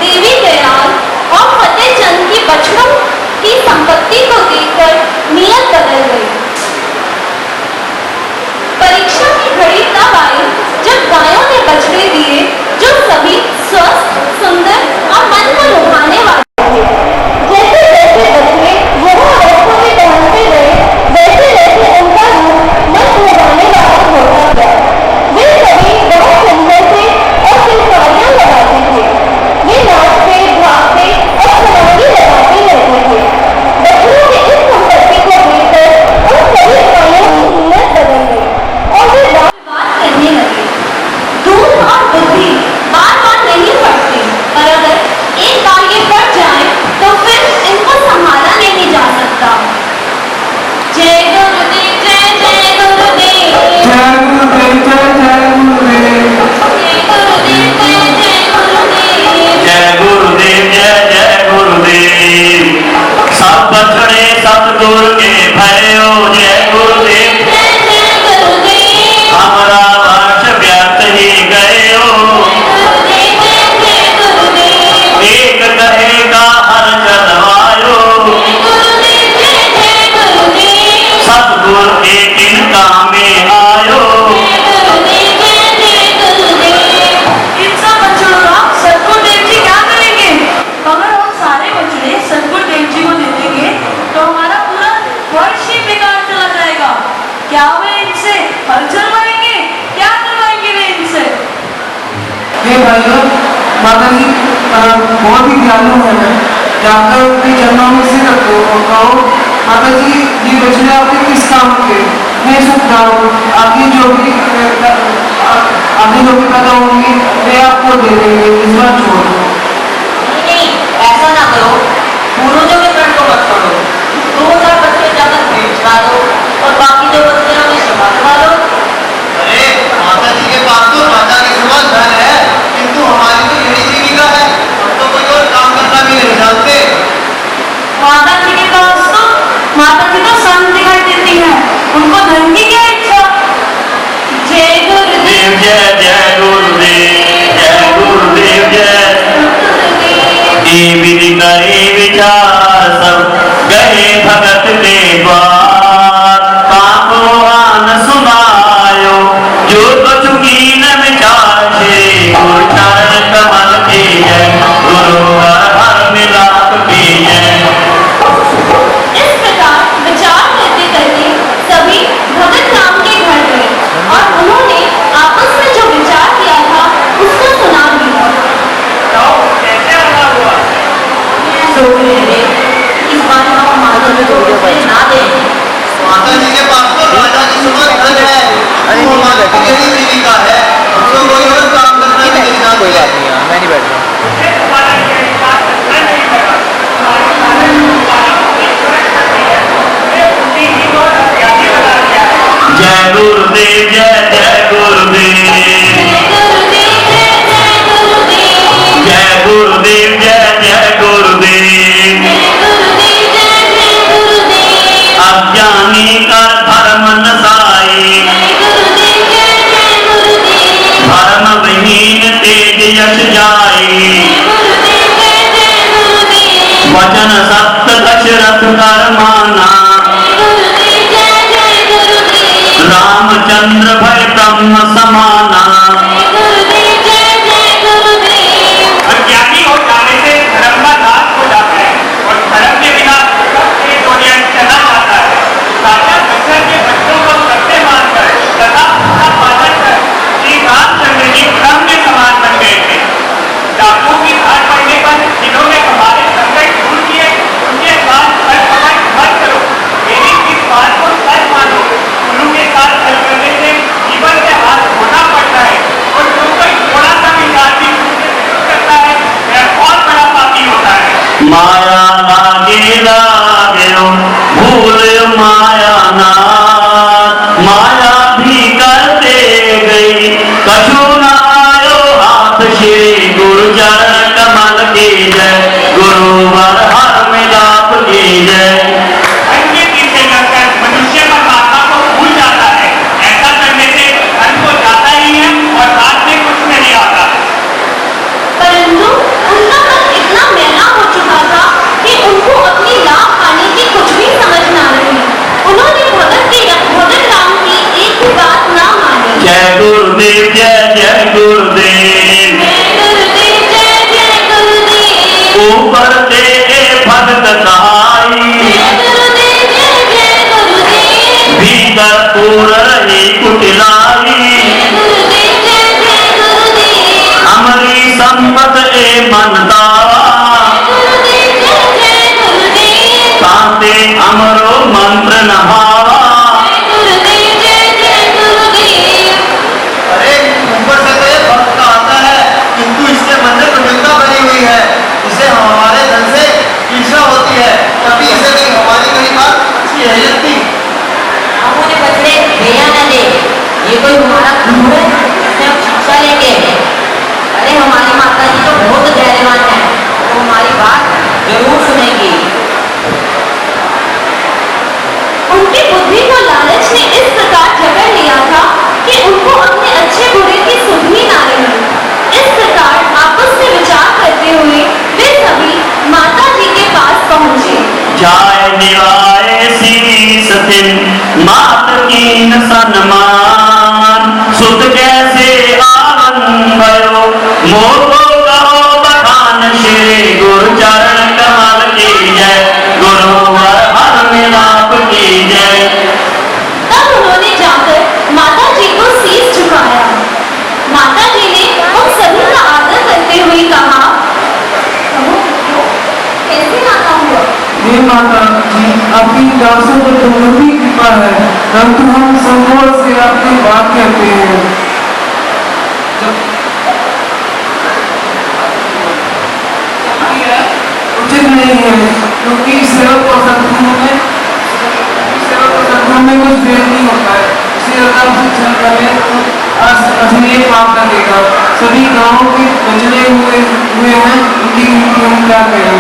देवी दयाल और फतेहचंद की बछड़ों की संपत्ति को देखकर नियत बदल गई। परीक्षा की घड़ी तब आई जब गायों ने बछड़े दिए जो सभी स्वस्थ, सुंदर और मन को लुभाने वाले थे। जैसे जैसे बछड़े वह अवस्था में पहुंचते गए, वैसे वैसे उनका रूप मन लुभाने वाला होता गया। वे सभी बहुत सुंदर थे और फुलकारियां लगाते थे। वे नाचते, भागते और छलांगे लगाते रहते थे। बछड़ों की इस संपत्ति को देखकर उन सभी गायों की हिम्मत बदल गई और वे बात करने लगे। हे भाइयों, माता जी बहुत ही दयालु है, जाकर उनके चरणों में सिर रखो और कहो, माता जी ये बछड़े आपके किस काम के, मैं सकता हूँ, आगे जो भी पैदा होंगी वे आपको दे देंगे, इस बार छोड़ दो। नहीं, ऐसा ना करो, पूर्वजों के प्रण को मत करो। 2000 बच्चे जाकर भेंट चढ़ा दो और बाकी जो बच्चे उन्हें क्षमा करा दो। अरे माता जी के पास तो राजा के समान धन है, किंतु हमारी तो यही जीविका है, हम तो कोई और काम करना भी नहीं जानते। माता जी के पास तो माता जी तो संत दिखाई देती है, उनको धन की क्या इच्छा। जय गुरुदेव, जय जय गुरुदेव, जय गुरुदेव, जय विधि करे विचार सब गए भगत के द्वार, पापो आन सुनायो जो बचुकी न विचार से, गुरु चरण कमल के जय, गुरु हर मिलाप के जय। इस प्रकार विचार करते करते सभी भगत राम के घर गए और उन्होंने आपस में जो विचार किया था उसको सुना दिया। इस बार हम माता जी को बच्चे ना दें। माता जी के पास तो राजा के समान धन है, तो हमारी तो यही जीविका है, हम तो कोई और काम करना भी नहीं जानते। कोई बात नहीं यार, मैं नहीं बैठ रहा। जय गुरुदेव, जय जय गुरुदेव, जय गुरुदेव, जय जय गुरुदेव। अज्ञानी कर धर्म नसाई, धर्म विहीन तेज यश जाई, वचन सप्त दशरथ कर माना, रामचंद्र भय ब्रह्म समाना। अज्ञानी हो जाने से धर्म का नाश हो जाता है और धर्म के बिना ये दुनिया चला जाता है। राजा दशरथ के बच्चों को सत्य मानकर तथा उसका पालन कर श्री रामचंद्र जी ब्रह्म के समान बन गए थे। डाकू की धार पड़ने पर जिन्होंने हमारे संकट दूर किए उनके साथ मत करो, मेरी इस बात को सच मानो। गुरु के साथ चल करने से जीवन से हाथ धोना पड़ता है और जो कोई थोड़ा सा भी जाति करता है वह बहुत बड़ा पापी होता है। माया लागे लागो भूल माया नाथ, माया भी करते गई कछु न आयो हाथ, श्री गुरु चरण कमल के जय, गुरु हर मिलाप के जय। धन के पीछे लगकर मनुष्य परमात्मा को भूल जाता है। ऐसा करने से धन को जाता ही है और हाथ में कुछ नहीं आता। परंतु उनका मन इतना मैला हो चुका था कि उनको अपनी लाभ पाने की कुछ भी समझ ना रही। उन्होंने भगत राम की एक भी बात ना मानी। जय गुरुदेव, जय जय गुरुदेव, ऊपर ते भगत कहाई, भीतर पूर रही कुटिलाई, अमरी संपत ए मनता, ताते अमरो मंत्र नभावा। अरे ऊपर से तो ये भक्त का आता है, किंतु इसके मन में प्रबलता बनी हुई है, इसे हमारे धन से ईर्ष्या होती है, तभी इसे नहीं हमारी कहीं बात अच्छी है लगती। हम उन्हें बछड़े दे या न दे, ये कोई हमारा गुरु है जिससे हम शिक्षा लेंगे। अरे हमारी माता जी तो बहुत धैर्यवान है, वो हमारी बात जरूर सुनेंगी। उनकी बुद्धि को लालच ने इस प्रकार जकड़ लिया था कि उनको अपने अच्छे बुरे की सुध ही ना रही। इस प्रकार आपस में विचार करते हुए वे सभी माता जी के पास पहुंचे। जाय निवाए शीस तिन मात कीन सन्मान, सुत कैसे आवन भयो मोको कहो बखान, श्री गुरु चरण कमल की जय, गुरु हर मिलाप की जय। तब उन्होंने जाकर माता जी को शीश झुकाया। माता जी ने उन सभी का हे माता जी, आपकी दासों पर तो लंबी कृपा है, परंतु हम संकोच से आपकी बात कहते हैं। उचित नहीं है, क्योंकि सेवक और सदगुरु में कुछ भेद नहीं होता है। इसी अगर शिक्षण करें तो असली पाप लगेगा। सभी गांवों के बचने हुए हैं, उनकी हम क्या करें।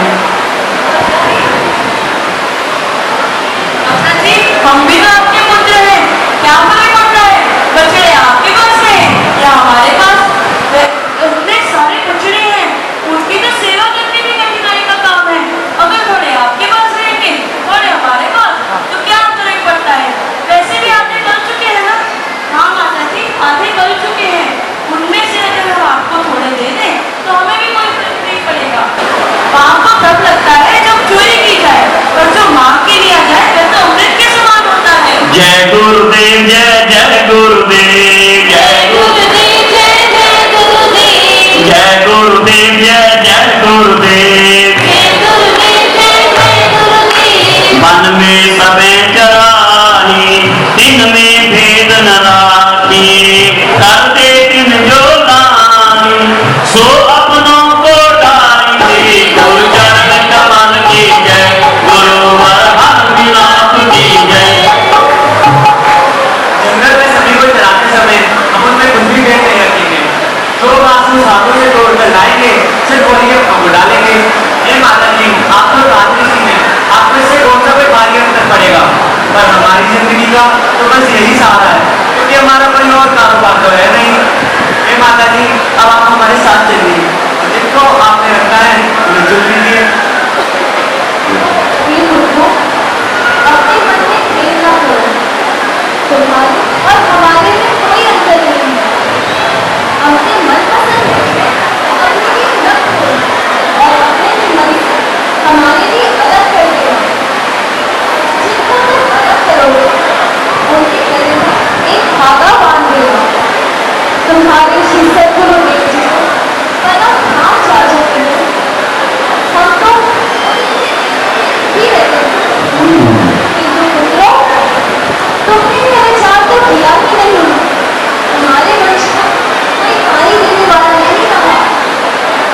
माता जी, हम भी तो आपके पुत्र हैं, क्या फर्क पड़ता है? बछड़े आपके पास हैं या हमारे पास? इतने सारे बछड़े हैं, उनकी तो सेवा करने भी कठिनाई का काम है। अगर थोड़े आपके पास रहेंगे, थोड़े हमारे पास, तो क्या फर्क पड़ता है? वैसे भी आधे गल चुके हैं ना? हाँ माता जी, आधे गल चुके हैं। उनमें से अगर हम आपको थोड़े दे दें, तो हमें भी कोई फर्क नहीं पड़ेगा। पाप तो तब लगता है जब चोरी की जाए, और जो मांग के लिया जाए वह तो अमृत के समान होता है। जय गुरुदेव, जय जय गुरुदेव, जय गुरुदेव, जय जय गुरुदेव, जय गुरुदेव, जय जय गुरुदेव, जय गुरुदेव, जय जय गुरुदेव। मन में सबे चराही, दिन में भेद न राखी, करते दिन जो लानी, सो अपनों को डाली। गुरु चरण कमल की जय, गुरुवर हरनाथ की जय। जंगल में सभी को चराते समय हम उनमें कुछ भी भेद नहीं रखेंगे। जो घास हम सांपों से तोड़कर लाएंगे, सिर्फ वही हम डालेंगे। ये माता जी, आप तो राजनीति में आपको इससे कौन सा कोई भारी अंतर पड़ेगा, पर हमारी जिंदगी का तो बस यही सहारा है, क्योंकि हमारा कोई और कारोबार तो है नहीं। ये माता जी, अब आप हमारे साथ चलिए, जिनको आपने रखा है मिलजुल लीजिए। ये पुत्रों, अपने मन में खेल ना करो। तुम्हारे और हमारे में कोई अंतर नहीं है। अपने मनपसंद अपने लिए रख दो और अपने मन से हमारे लिए अलग कर दो। जिनको तुम अलग करोगे, उनके गले में एक धागा बांध देगा। तुम्हारे श्री सद्गुरु देव जी को परम धाम जा चुके हैं। हम तो ही रहते हैं, किंतु पुत्रों, तुमने यह विचार तो किया ही नहीं। तुम्हारे वंश का कोई पानी देने वाला नहीं रहा,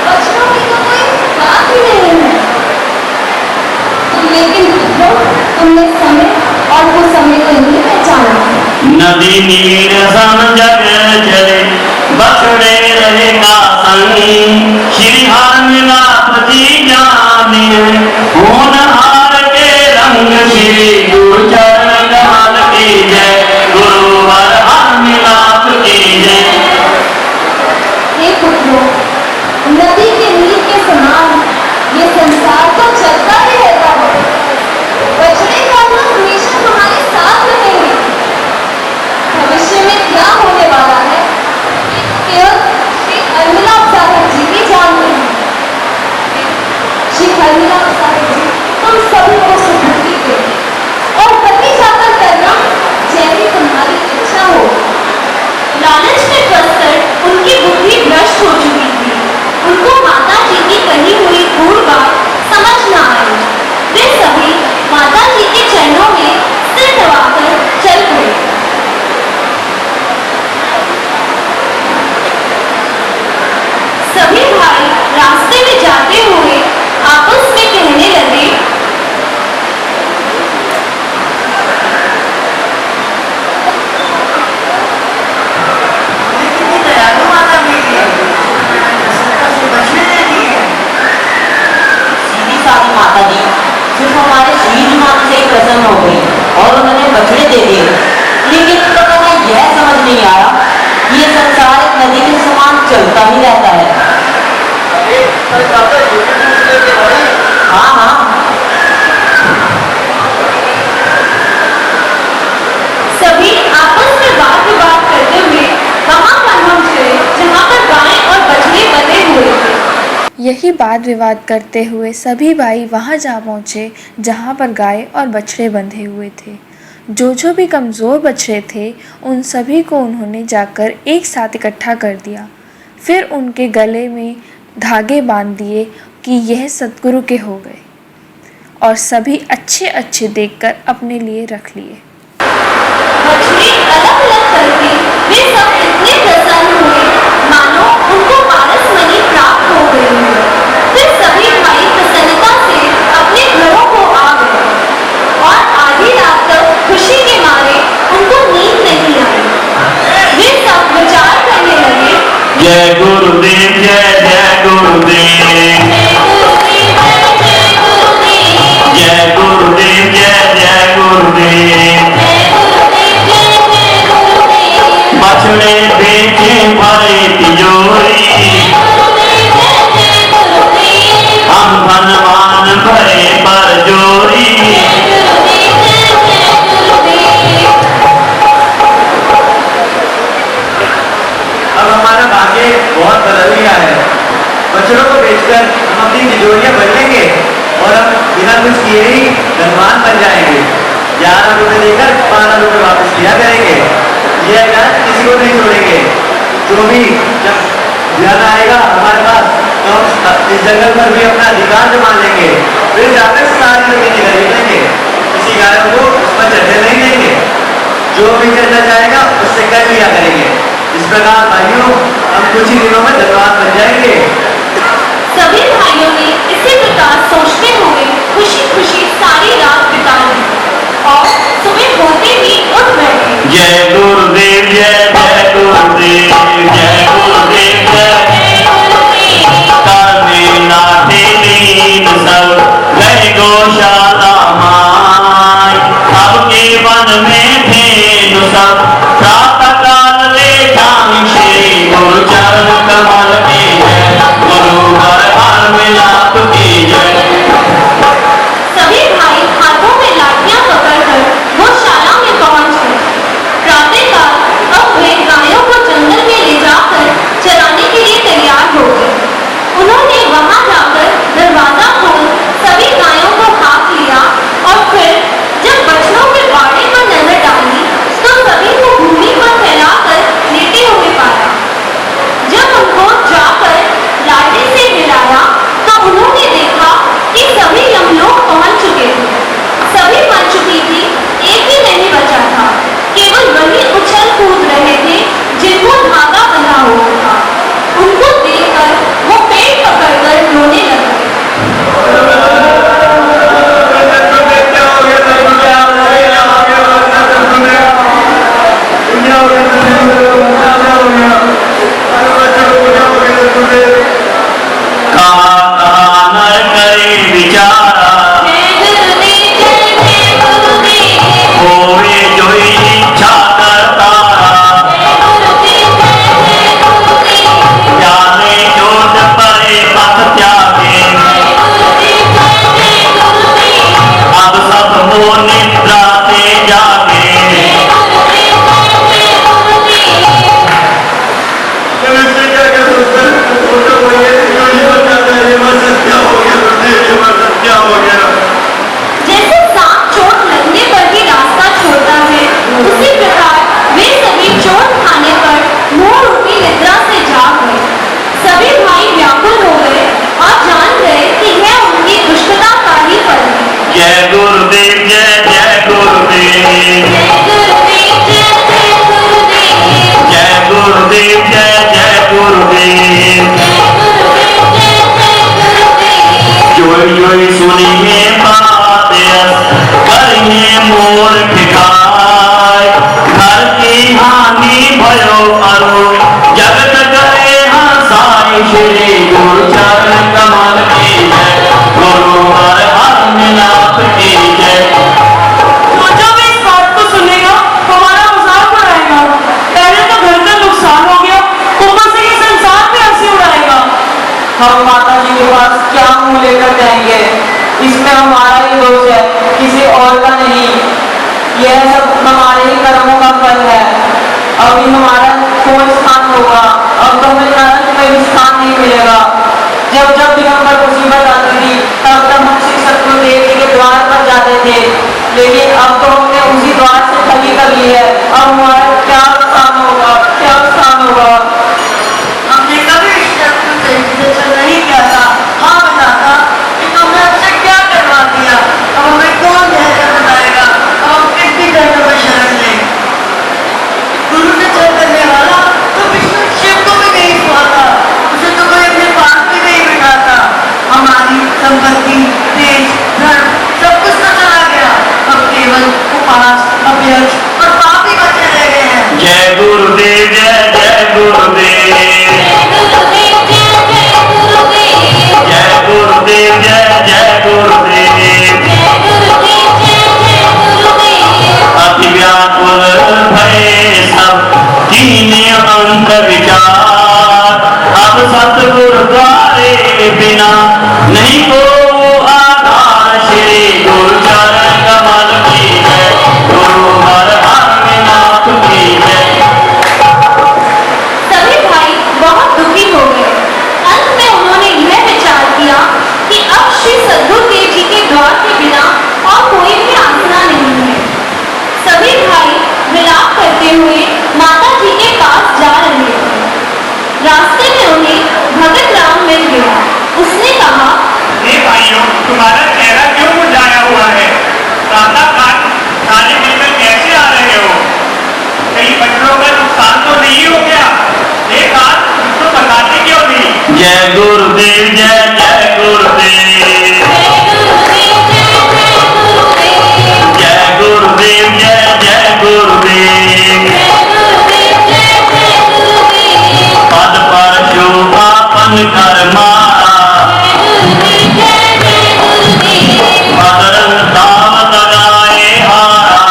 बच्चों की तो कोई बात ही नहीं है। लेकिन पुत्रों, तुमने समय और कुसमय को नहीं पहचाना। नदी नीर सन जग चले, बछड़े रहे का संगी, श्री हर मिलाप जी जाने, होनहार के रंग श्री गुरु चरण कमल की जय, गुरुवर हर मिलाप की जय। हे पुत्रों, नदी के नीर के समान ये संसार तो चलता ही रहता है। बछड़े का तो हमेशा तुम्हारे साथ रहेंगे। भविष्य में क्या होने वाला है, केवल श्री हरमिलाप साहब जी ही जानते हैं। श्री हरमिलाप साहब जी तुम सभी को सुबुद्धि दे और कभी जाकर करना जैसी तुम्हारी इच्छा हो। लालच में फंसकर उनकी बुद्धि भ्रष्ट हो चुकी थी। उनको माता जी की कही हुई गूढ़ बात समझ न आई। वे सभी माता जी के चरणों में सिर दबाकर चल गए। सभी भाई रास्ते में जाते हुए आपस में कहने लगे, माता जी सिर्फ हमारे श्री मान से प्रसन्न हो गई और उन्होंने बछड़े दे दिए। लेकिन पता है, यह समझ नहीं आया कि ये संसार एक नदी के समान चलता ही रहता है। हाँ हाँ, सभी आपस में बात विवाद करते हुए वहां पर पहुंच गए जहां पर गायें और बछड़े बंधे हुए थे। यही बात विवाद करते हुए सभी भाई वहां जा पहुंचे जहां पर गाय और बछड़े बंधे हुए थे। जो भी कमज़ोर बछड़े थे, उन सभी को उन्होंने जाकर एक साथ इकट्ठा कर दिया। फिर उनके गले में धागे बांध दिए कि यह सद्गुरु के हो गए और सभी अच्छे अच्छे देखकर अपने लिए रख लिए। बछड़े अलग अलग करके वे सब इतने प्रसन्न हुए मानो उनको पारसमणि प्राप्त हो गई हो। फिर सभी भाई प्रसन्नता से अपने घरों को आ गए और आधी रात तक खुशी के मारे उनको नींद नहीं आई। वे सब विचार करने लगे, जय गुरुदेव जय जय गुरुदेव, जय गुरुदेव जय जय गुरुदेव। बछड़े बेचे भरे तिजोरी, हम धनवान भरे पर जोरी। अब हमारा भाग्य बहुत बदल गया है। बछड़ों को बेचकर हम अपनी तिजोरियां भर लेंगे और हम बिना कुछ किए ही धनवान बन जाएंगे। 11 रुपए देकर 12 रुपए वापस लिया करेंगे। ये अगर किसी को नहीं छोड़ेंगे। जो भी जब ध्यान आएगा हमारे पास तो हम इस जंगल पर भी अपना अधिकार जमा लेंगे। फिर जाकर सारी जमीन खरीद लेंगे। किसी गायों को उस पर चढ़ने नहीं देंगे। जो भी करना चाहेगा उससे कर लिया करेंगे। इस प्रकार भाइयों हम कुछ ही दिनों में धनवान बन जाएंगे। सभी भाइयों ने इसी प्रकार सोचते हुए खुशी खुशी सारी रात बिता ली और सुबह होते ही उठ बैठे। जय गुरुदेव जय जय गुरुदेव, जय गुरुदेव जय करने नाते लीन सब गए गौशाला माय। अब के वन में धेनु सब प्रातः काल ले जाऊं श्री गुरु चरण कमल की जय, गुरु हर हर मिलाप की जय। सभी भाई हाथों में लाठियां पकड़कर गौशाला में पहुंच गए। प्रातःकाल अब वे गायों को जंगल में ले जाकर चराने के लिए तैयार हो गए। उन्होंने वहां जाकर दरवाजा खोल सभी गायों को हाँक लिया और फिर जब बछड़ों के बाड़े पर नजर डाली तो सभी को भूमि पर फैलाकर लेटे हुए पाया। जब उनको जाकर लाठी से हिलाया तो उन्होंने देखा कि सभी यमलोक पहुंच चुके थे। सभी मर चुकी थी, एक भी नहीं बचा था। केवल वही उछल कूद रहे थे जिनको धागा बंधा हुआ था। उनको देखकर वो पेट पकड़कर रोने लगे। नर करे विचारा होवे जो इच्छा करता, जाने चोट परे पथ त्यागे। अब सब हो निद्रा से जागे। जैसे सांप चोट लगने पर ही रास्ता छोड़ता है, उसी प्रकार वे सभी चोट खाने पर मोह रूपी निद्रा से जाग गए। सभी भाई व्याकुल हो गए और जान गए कि यह उनकी दुष्टता का ही फल है। जय गुरुदेव जय जय गुरुदेव, जय गुरुदेव जय जय गुरुदेव। जोई जोई सुनिए बात करिए मोर ठिकाय। घर की हानि भयो अरु जगत करे हंसाई श्री गुरु चरण कमल की जय, गुरु हर हर मिलाप की जय। जो भी इस बात को सुनेगा तो हमारा मजाक उड़ाएगा। पहले तो घर का नुकसान हो गया, ऊपर से ये संसार पे हंसी उड़ाएगा। हम माता जी के पास क्या मुंह लेकर जाएंगे? इसमें हमारा ही दोष है, किसी और का नहीं। यह सब हमारे ही कर्मों का फल है। अभी हमारा कोई स्थान होगा, अब तो हमें नरक में भी स्थान नहीं मिलेगा। जब जब भी हम पर मुसीबत आती थी तब तब हम श्री सतगुरुदेव जी के द्वार पर जाते थे, लेकिन अब तो हमने उसी द्वार से ठगी कर ली है। अब हमारा क्या स्थान होगा, क्या स्थान होगा? हमने कभी इस शब्द से नहीं किया था। हाँ बताता कि तुमने हमसे क्या करवा दिया। मानस अभ्यर्थ और पापी बचे रह गए हैं। जय गुरुदेव जय जय गुरुदेव, जय गुरुदेव जय जय गुरुदेव। अति व्याकुल भय सब कीने अंत विचार, अब सतगुरु द्वारे बिना नहीं को आधार। श्री गुरु चरण कमल की जय, गुरु हर नाथ की जय। सभी भाई बहुत दुखी हो गए। अंत में उन्होंने यह विचार किया कि अब श्री सद्गुरुदेव जी के द्वार के बिना और कोई भी आसरा नहीं है। सभी भाई विलाप करते हुए माता जी के पास जा रहे थे। रास्ते में उन्हें भगत राम मिल गया। उसने कहा, हे भाइयों, तुम्हारा चेहरा क्यों मुरझाया हुआ है? प्रातःकाल खाली मिलकर कैसे आ रहे हो? कहीं बच्चों का नुकसान तो नहीं हो गया? एक बात तो बताते क्यों नहीं? जय गुरुदेव जय जय गुरुदेव, जय गुरुदेव जय जय गुरुदेव। पद पर शोभापन कर मारा, बदरंग दाम लगाए हारा।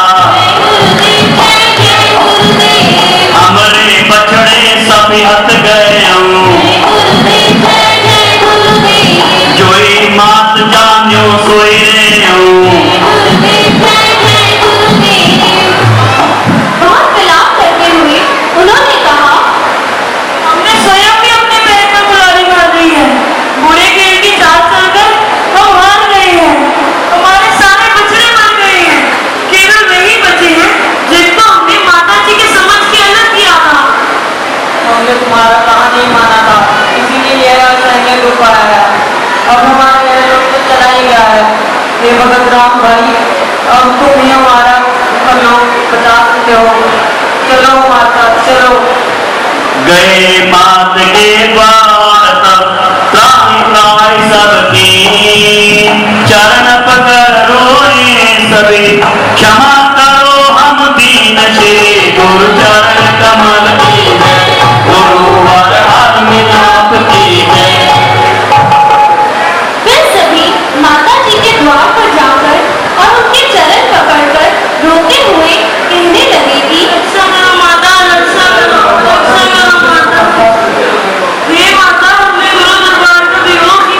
हमरे बछड़े सफियत गए जोई मात जान्यो सोई रे बहुत विलाप करते हुए उन्होंने कहा, हमने स्वयं भी अपने पैर में कुल्हाड़ी मार दी है। बूढ़े गेड़ की चाल चलकर हम हार गए हैं। हमारे सारे बछड़े मर गए हैं। केवल वही बचे हैं जिनको हमने माता जी के समझ के अलग किया था। हमने तुम्हारा कहा नहीं माना था, इसीलिए यह असहनीय दुख आया। अब हमारा यह लोग तो चला ही गया है। हे भगत राम भाई, अब तुम ही हमारा लोग बचा सकते हो। चलो माता चलो। गए मात के द्वार तब त्राहि त्राहि सबकी, चरण पकड़ रोए सभी क्षमा करो हम दीन। श्री गुरु चरण कमल की जय, गुरु हर नाथ की जय। फिर सभी माता जी के द्वार पर जाकर और उनके चरण पकड़कर रोते हुए कहने लगे कि रक्षा करो माता, रक्षा करो माता। हे माता, हमने गुरु दरबार में विरोध की,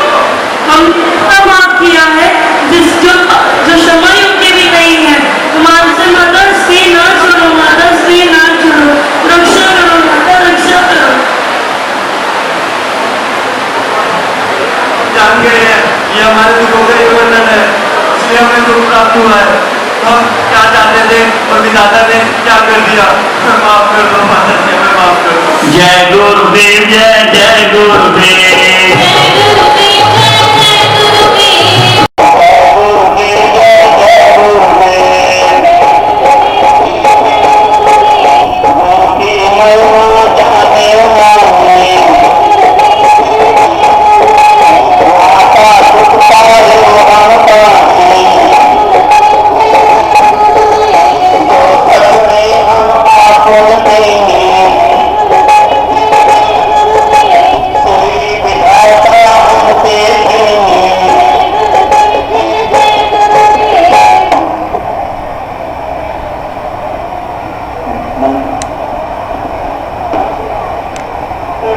हमने इतना माफ किया है जो क्षमा योग्य भी नहीं है। तुम्हारे से माता स्त्री ना छोड़ो, माता स्त्री ना छोड़ो। रक्षा करो माता, रक्षा करो। जान गए हैं ये हमारे दुखों का ही वर्णन है, इसलिए हमें दुख प्राप्त हुआ है। हम क्या चाहते थे और विधाता ने क्या कर दिया? माफ कर दो माता जी, हमें माफ कर दो। जय गुरुदेव जय जय गुरुदेव,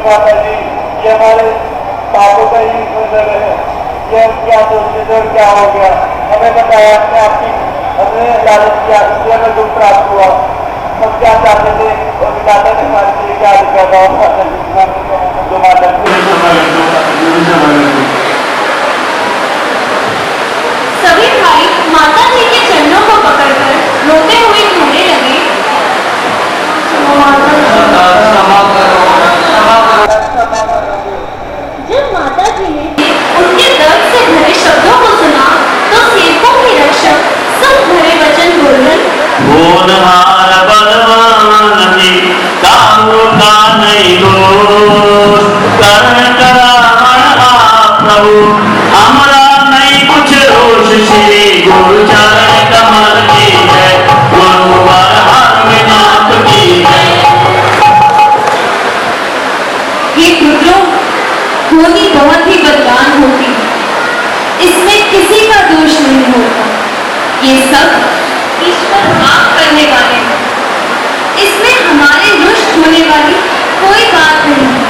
माता जी, ये हमारे पापों का ही नजर है। ये हम क्या सोचते थे और क्या हो गया? हमें बताया अपने आपकी, हमने लालच किया, इसलिए हमें दुख प्राप्त हुआ। हम क्या चाहते थे और विधाता ने हमारे लिए क्या लिखा था? जो माता सभी भाई माता जी के चरणों को पकड़कर रोते हुए कहने लगे, जब माता जी ने उनके दर्द से भरे शब्दों को सुना तो सेवकों के रक्षक सब भरे वचन बोलकर, होनहार बलवान जी कामों का नहीं दोष, कर्ण करावण आप प्रभु हमारा नहीं कुछ रोष। श्री गुरु चरण कमल की जय, होनी बहुत ही बदनाम होती है। इसमें किसी का दोष नहीं होता, ये सब ईश्वर माफ करने वाले हैं। इसमें हमारे रुष्ट होने वाली कोई बात नहीं है।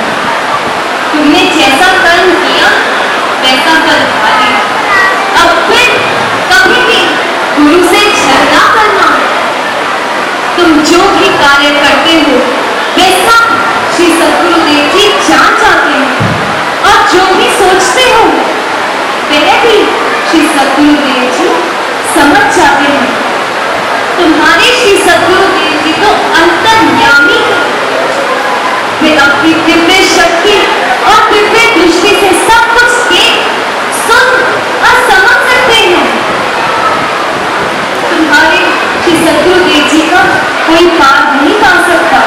तुमने जैसा कर्म किया वैसा फल पा लिया। अब फिर कभी भी गुरु से छल ना करना। तुम जो भी कार्य करते हो वैसा श्री सद्गुरुदेव जी जान जाते हैं, और जो भी सोचते हो वह भी श्री सद्गुरुदेव जी समझ जाते हैं। तुम्हारे श्री सद्गुरुदेव जी तो अंतर्यामी हैं। वे अपनी दिव्य शक्ति और दिव्य दृष्टि से सब कुछ देख, सुन और समझ सकते हैं। तुम्हारे श्री सद्गुरुदेव जी का कोई पार नहीं पा सकता।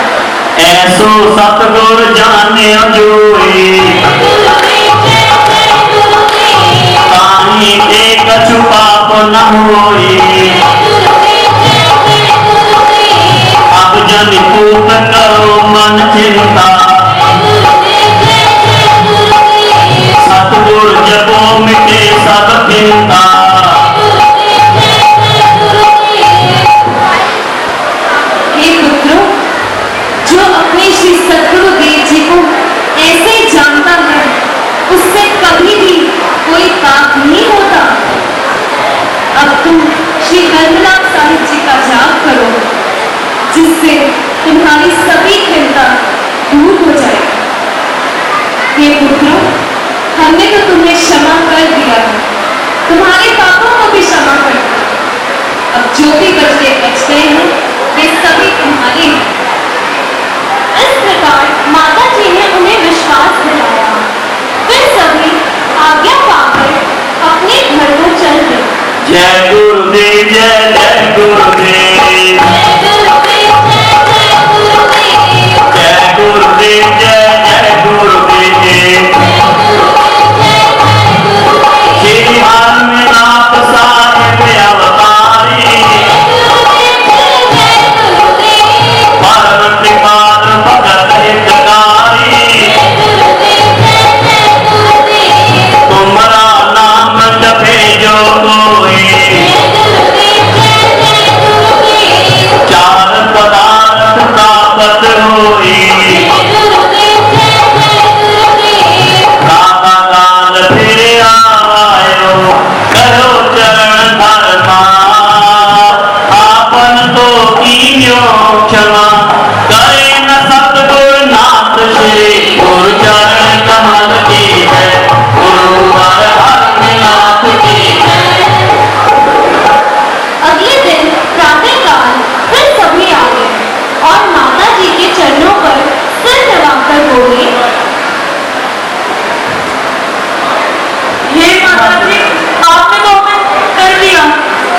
ऐसो सतगुर जाने जोई, ताही ते कछु पाप न होई। अब जन पूत करो मन चिंता, सतगुर जपो मिटे सब चिंता। हे पुत्रों, जो अपने श्री सद्गुरुदेव जी को ऐसे जानता है उससे कभी भी कोई पाप नहीं होता। अब तुम श्री हरनाम साहिब जी का जाप करो, जिससे तुम्हारी सभी चिंता दूर हो जाए। हे पुत्रों, हमने तो तुम्हें क्षमा कर दिया है, तुम्हारे पापों को भी क्षमा कर दिया। अब जो भी बचते बच गए हैं वे सभी तुम्हारे हैं। इस प्रकार माता जी ने उन्हें विश्वास दिलाया। फिर सभी आज्ञा पाकर अपने घर को चल गए। जय गुरुदेव, जय जय गुरुदेव, जय गुरुदेव, जय जय गुरुदेव। श्री हरनाथ साहिब अवतारी, परम कृपाल भगत हितकारी। तुम्हारा नाम जपे जो कोई, चार पदार्थ प्राप्त होई। काका काल फिर आयो, करो चरण धर्मा। आपन तो कीन्यो क्षमा, करे न सतगुर नाथ श्री। गुरु चरण कमल की है, गुरु हरनाथ की है। अगले दिन प्रातःकाल फिर सभी आ गए और माता जी के चरणों पर सिर नवाकर बोले, हे माता जी, आपने तो हमें कर दिया।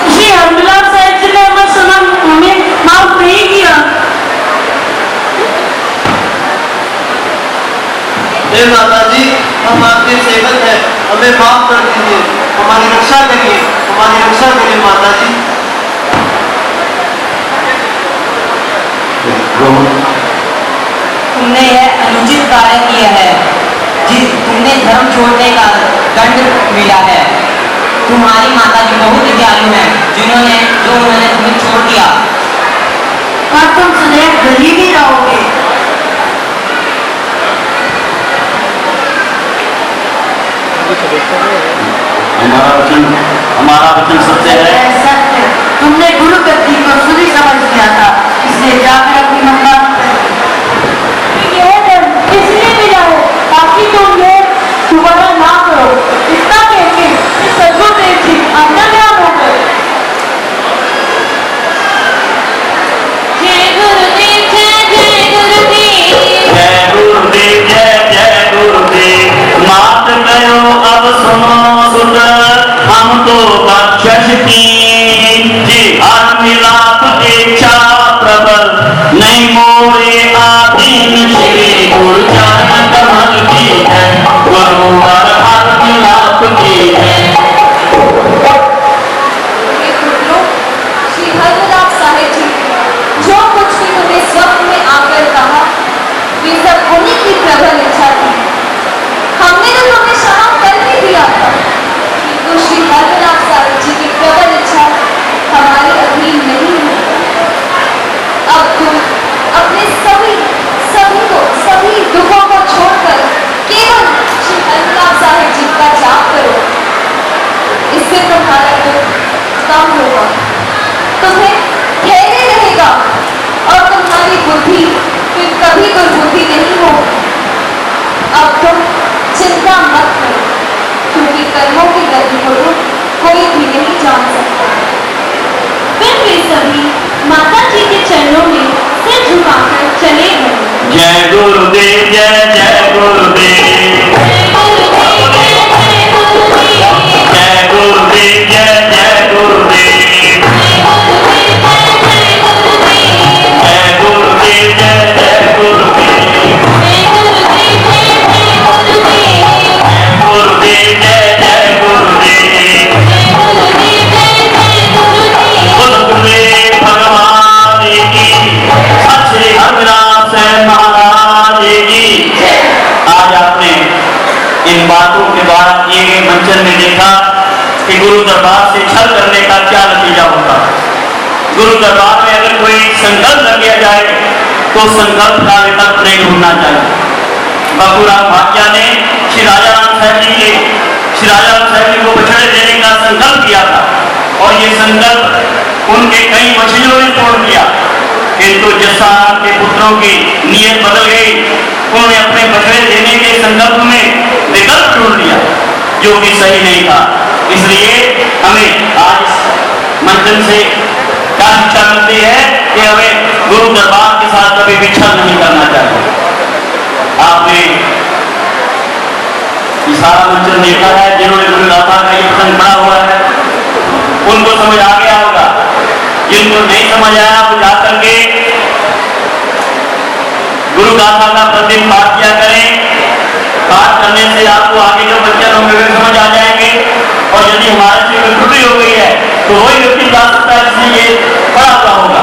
श्री हरनाम साहिब जी ने हमें माफ नहीं किया। हे माता जी, हम आपके सेवक हैं, हमें माफ कर दीजिए, हमारी रक्षा करिए, हमारी रक्षा करिए माता जी। तुमने यह अनुचित कार्य किया है, जिस तुमने धर्म छोड़ने का दंड मिला है। तुम्हारी माता जी बहुत दयालु है, जो उन्होंने तुम्हें छोड़ दिया। और तुम सदैव गरीब ही रहोगे। हमारा वचन सत्य है। सत्य, तुमने गुरु गद्दी को सुधी समझ लिया था, इसलिए जाकर अपनी मंगल इसलिए मिला है ताकि तुम ये दोबारा ना करो। इतना कहकर सद्गुरुदेव जी अंतर्ध्यान हो गए। जय गुरुदेव, जय जय गुरुदेव, जय गुरुदेव, जय जय गुरुदेव। मात करो अब सुनो सुन, हम तो बख्शश की। जी हर मिलाप इच्छा प्रबल, नहीं मोरे आधीन। श्री गुरु चरण कमल की है, गुरु हर मिलाप की है। हे पुत्रों, श्री हरनाम साहिब जी जो कुछ भी तुम्हें स्वप्न में आकर कहा वे सब उन्हीं की प्रबल इच्छा थी। हमने माता जी के चरणों में सिर झुकाकर चले गए। जय गुरुदेव जय जय गुरुदेव, जय गुरुदेव जय जय गुरुदेव, जय गुरुदेव जय जय गुरुदेव, गुरुदेव जय जय गुरुदेव, गुरुदेव भगवान की, सत श्री हरविलास महाराज की। आज आपने इन बातों के द्वारा किए गए मंचन में देखा कि गुरु दरबार से छल करने का क्या नतीजा होता है। गुरु दरबार में अगर कोई संकल्प न किया जाए तो संकल्प का विकल्प नहीं ढूंढना चाहिए। बाबूराम भाटिया ने श्री राजा राम साहब जी को बछड़े देने का संकल्प किया था और ये संकल्प उनके कई मछलियों ने तोड़ दिया, किंतु जैसा के पुत्रों की नीयत बदल गई, उन्होंने अपने बछड़े देने के संकल्प में विकल्प ढूंढ लिया जो कि सही नहीं था। इसलिए हमें आज मंचन से क्या शिक्षा मिलती है कि हमें गुरु दरबार के साथ कभी विच्छेद नहीं करना चाहिए। आपने सारा मंचन देखा है, जिन्होंने गुरु गाथा का ये प्रसंग पढ़ा हुआ है उनको समझ आ गया होगा, जिनको नहीं समझ आया वो जाकर के गुरु गाथा का प्रतिदिन पाठ किया करें। पाठ करने से आपको आगे जो बच्चे होंगे वे समझ आ जाएंगे, और यदि हमारे से कोई त्रुटि हो गई है तो वही व्यक्ति बता सकता है जिसने ये पढ़ा हुआ होगा।